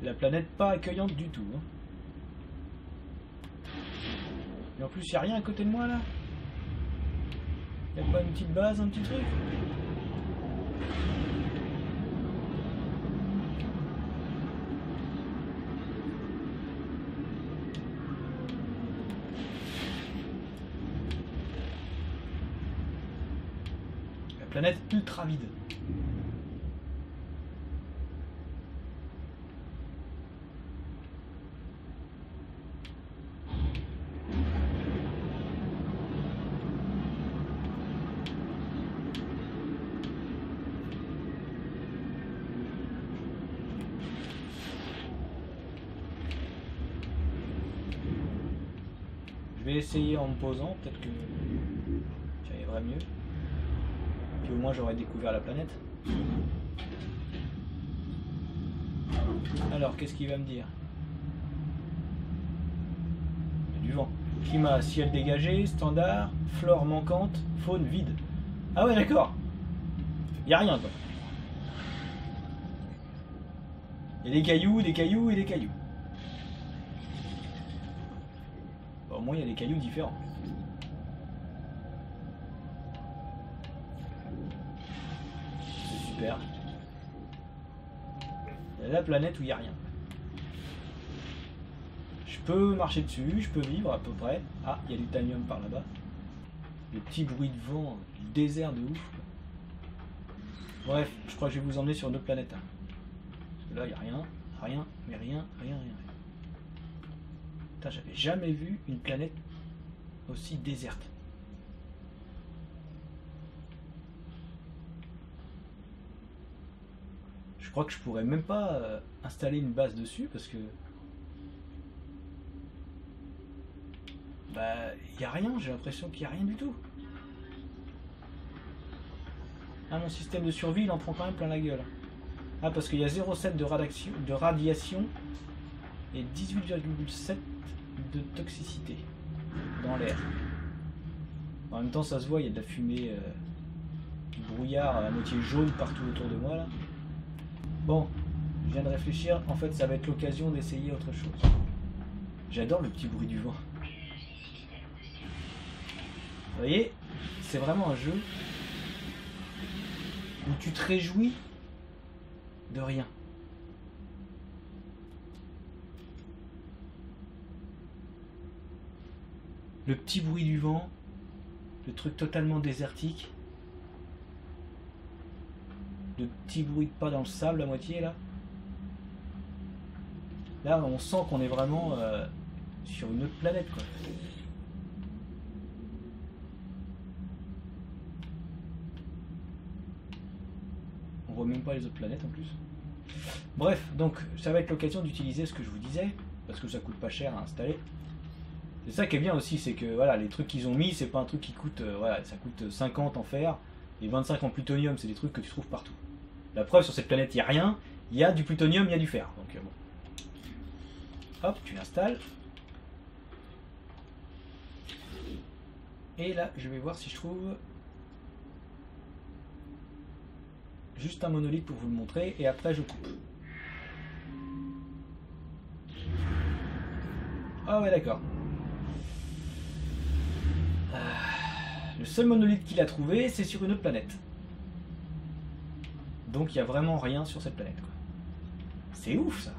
Speaker 1: La planète pas accueillante du tout. Hein. Et en plus, il n'y a rien à côté de moi là. Il n'y a pas une petite base, un petit truc. La planète ultra vide. Je vais essayer en me posant, peut-être que j'y arriverai mieux. Puis au moins j'aurai découvert la planète. Alors, qu'est-ce qu'il va me dire? Il y a du vent. Climat, ciel dégagé, standard, flore manquante, faune vide. Ah ouais, d'accord. Il n'y a rien, quoi. Il y a des cailloux et des cailloux. Bon, au moins, il y a des cailloux différents. C'est super. Il y a la planète où il n'y a rien. Je peux marcher dessus, je peux vivre à peu près. Ah, il y a du titanium par là-bas. Le petit bruit de vent, du désert de ouf. Bref, je crois que je vais vous emmener sur une autre planète. Parce que là, il n'y a rien, rien, mais rien, rien, rien. Putain, j'avais jamais vu une planète aussi déserte. Je crois que je pourrais même pas installer une base dessus parce que bah il y a rien, j'ai l'impression qu'il y a rien du tout. Ah, mon système de survie il en prend quand même plein la gueule. Ah, parce qu'il y a 0,7 de radiation et 18,7 de toxicité dans l'air. En même temps ça se voit, il y a de la fumée, du brouillard à moitié jaune partout autour de moi là. Bon, je viens de réfléchir, en fait ça va être l'occasion d'essayer autre chose. J'adore le petit bruit du vent. Vous voyez, c'est vraiment un jeu où tu te réjouis de rien. Le petit bruit du vent. Le truc totalement désertique. Le petit bruit de pas dans le sable à moitié là. Là on sent qu'on est vraiment sur une autre planète quoi. On voit même pas les autres planètes en plus. Bref, donc ça va être l'occasion d'utiliser ce que je vous disais, parce que ça coûte pas cher à installer. C'est ça qui est bien aussi, c'est que voilà, les trucs qu'ils ont mis, c'est pas un truc qui coûte, voilà, ça coûte 50 en fer et 25 en plutonium, c'est des trucs que tu trouves partout. La preuve, sur cette planète, il n'y a rien, il y a du plutonium, il y a du fer. Donc bon. Hop, tu l'installes. Et là, je vais voir si je trouve juste un monolithe pour vous le montrer, et après je coupe. Ah ouais, d'accord. Le seul monolithe qu'il a trouvé, c'est sur une autre planète. Donc il n'y a vraiment rien sur cette planète. C'est ouf ça.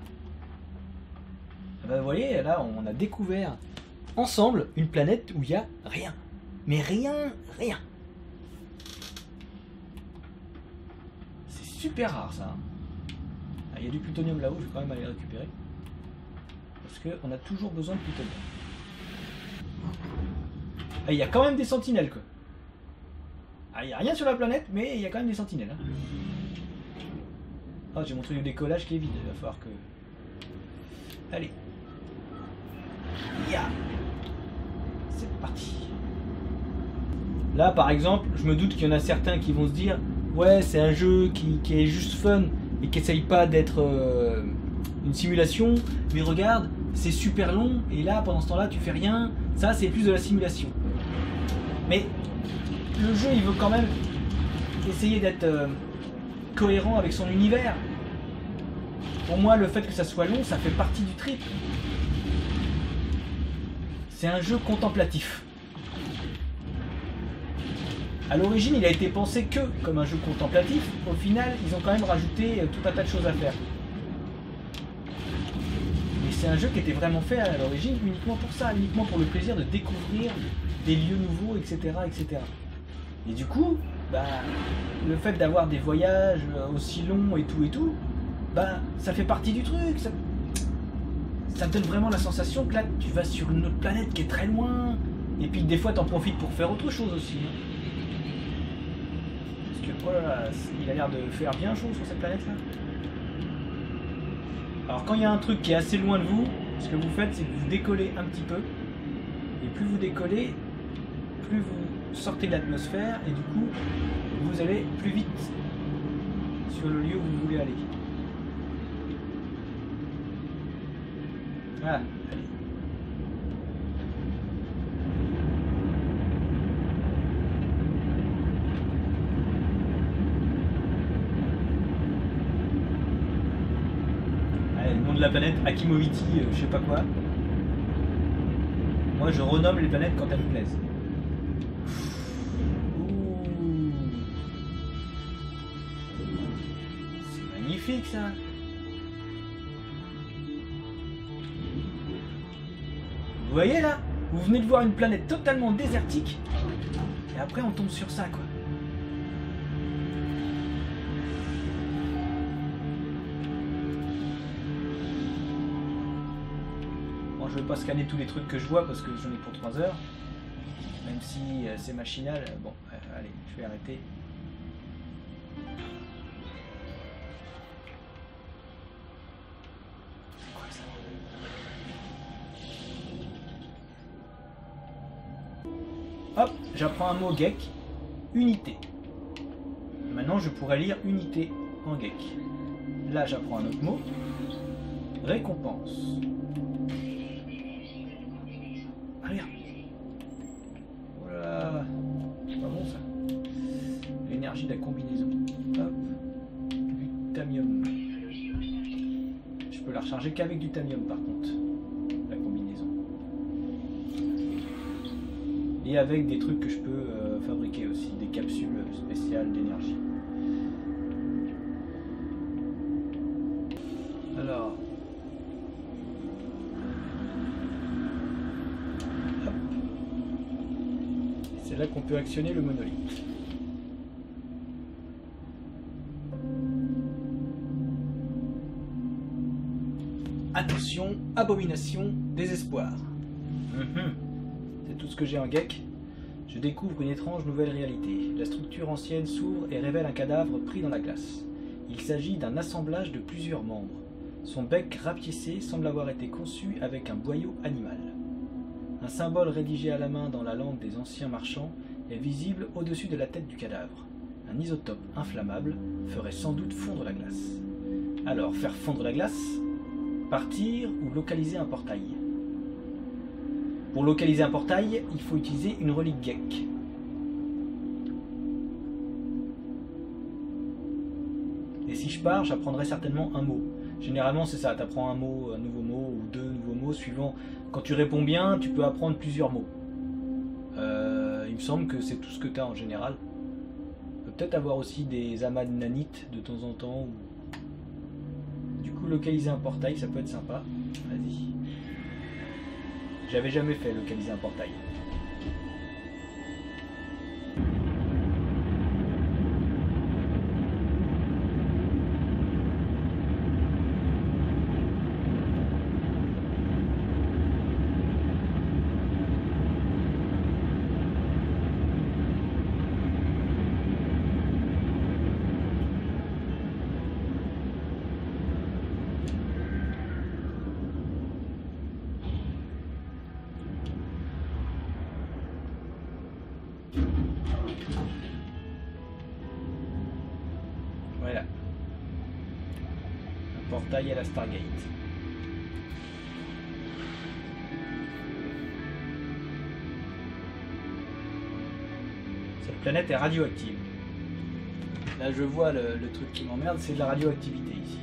Speaker 1: Ah bah, vous voyez, là on a découvert ensemble une planète où il n'y a rien. Mais rien, rien. C'est super rare ça. Ah, il y a du plutonium là-haut, je vais quand même aller le récupérer. Parce qu'on a toujours besoin de plutonium. Ah, il y a quand même des sentinelles quoi. Ah, il n'y a rien sur la planète, mais il y a quand même des sentinelles. Hein. Ah, j'ai mon truc de décollage qui est vide, il va falloir que... Allez. Yeah. C'est parti. Là, par exemple, je me doute qu'il y en a certains qui vont se dire ouais, c'est un jeu qui est juste fun et qui essaye pas d'être une simulation, mais regarde, c'est super long, et là, pendant ce temps-là, tu fais rien. Ça, c'est plus de la simulation. Mais le jeu, il veut quand même essayer d'être cohérent avec son univers. Pour moi, le fait que ça soit long, ça fait partie du trip. C'est un jeu contemplatif. À l'origine, il a été pensé que comme un jeu contemplatif. Au final, ils ont quand même rajouté tout un tas de choses à faire. Mais c'est un jeu qui était vraiment fait à l'origine uniquement pour ça, uniquement pour le plaisir de découvrir des lieux nouveaux, etc., etc. Et du coup, bah, le fait d'avoir des voyages aussi longs et tout, bah, ça fait partie du truc. Ça te donne vraiment la sensation que là, tu vas sur une autre planète qui est très loin. Et puis des fois, t'en profites pour faire autre chose aussi. Parce que, oh là là, il a l'air de faire bien chaud sur cette planète-là. Alors quand il y a un truc qui est assez loin de vous, ce que vous faites, c'est que vous décollez un petit peu. Et plus vous décollez, plus vous sortez de l'atmosphère, et du coup, vous allez plus vite sur le lieu où vous voulez aller. Voilà, allez. Allez, le nom de la planète, Akimoviti, je sais pas quoi. Moi, je renomme les planètes quand elles me plaisent. C'est magnifique, ça. Vous voyez là? Vous venez de voir une planète totalement désertique. Et après on tombe sur ça quoi. Bon, je vais pas scanner tous les trucs que je vois parce que j'en ai pour 3 heures. Même si c'est machinal. Bon, allez, je vais arrêter. Hop, j'apprends un mot geek, unité. Maintenant, je pourrais lire unité en geek. Là, j'apprends un autre mot, récompense. Ah, regarde. Voilà. C'est pas bon, ça. L'énergie de la combinaison. Hop. Du thamium. Je peux la recharger qu'avec du thamium, par contre. La combinaison. Et avec des trucs que je peux fabriquer aussi, des capsules spéciales d'énergie. Alors, hop. là qu'on peut actionner le monolithe. Attention, abomination, désespoir. C'est tout ce que j'ai en geek. Je découvre une étrange nouvelle réalité. La structure ancienne s'ouvre et révèle un cadavre pris dans la glace. Il s'agit d'un assemblage de plusieurs membres. Son bec rapiécé semble avoir été conçu avec un boyau animal. Un symbole rédigé à la main dans la langue des anciens marchands est visible au-dessus de la tête du cadavre. Un isotope inflammable ferait sans doute fondre la glace. Alors, faire fondre la glace, partir ou localiser un portail? Pour localiser un portail, il faut utiliser une relique geek. Et si je pars, j'apprendrai certainement un mot. Généralement, c'est ça, tu apprends un mot, un nouveau mot ou deux nouveaux mots suivant. Quand tu réponds bien, tu peux apprendre plusieurs mots. Il me semble que c'est tout ce que tu as en général. Peut-être avoir aussi des amas de nanites de temps en temps. Du coup, localiser un portail, ça peut être sympa. Vas-y. J'avais jamais fait localiser un portail. Voilà. Un portail à la Stargate. Cette planète est radioactive. Là je vois le truc qui m'emmerde, c'est de la radioactivité ici.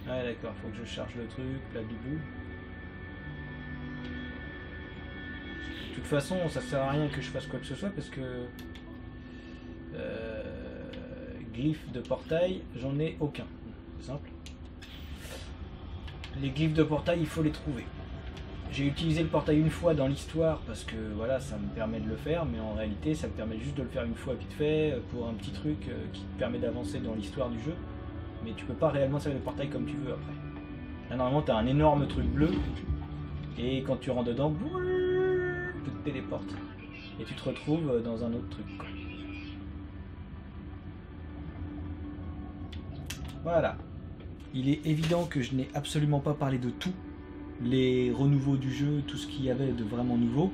Speaker 1: Ah d'accord, faut que je charge le truc, la double. De toute façon, ça sert à rien que je fasse quoi que ce soit parce que glyphes de portail, j'en ai aucun. C'est simple. Les glyphes de portail, il faut les trouver. J'ai utilisé le portail une fois dans l'histoire parce que voilà, ça me permet de le faire, mais en réalité, ça me permet juste de le faire une fois vite fait pour un petit truc qui te permet d'avancer dans l'histoire du jeu. Mais tu peux pas réellement servir le portail comme tu veux après. Là normalement tu as un énorme truc bleu et quand tu rentres dedans, tu te téléportes et tu te retrouves dans un autre truc. Voilà. Il est évident que je n'ai absolument pas parlé de tout. Les renouveaux du jeu, tout ce qu'il y avait de vraiment nouveau.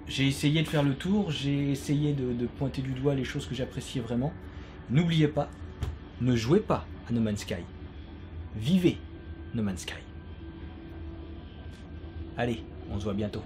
Speaker 1: J'ai essayé de faire le tour, j'ai essayé de pointer du doigt les choses que j'appréciais vraiment. N'oubliez pas, ne jouez pas à No Man's Sky. Vivez No Man's Sky. Allez, on se voit bientôt.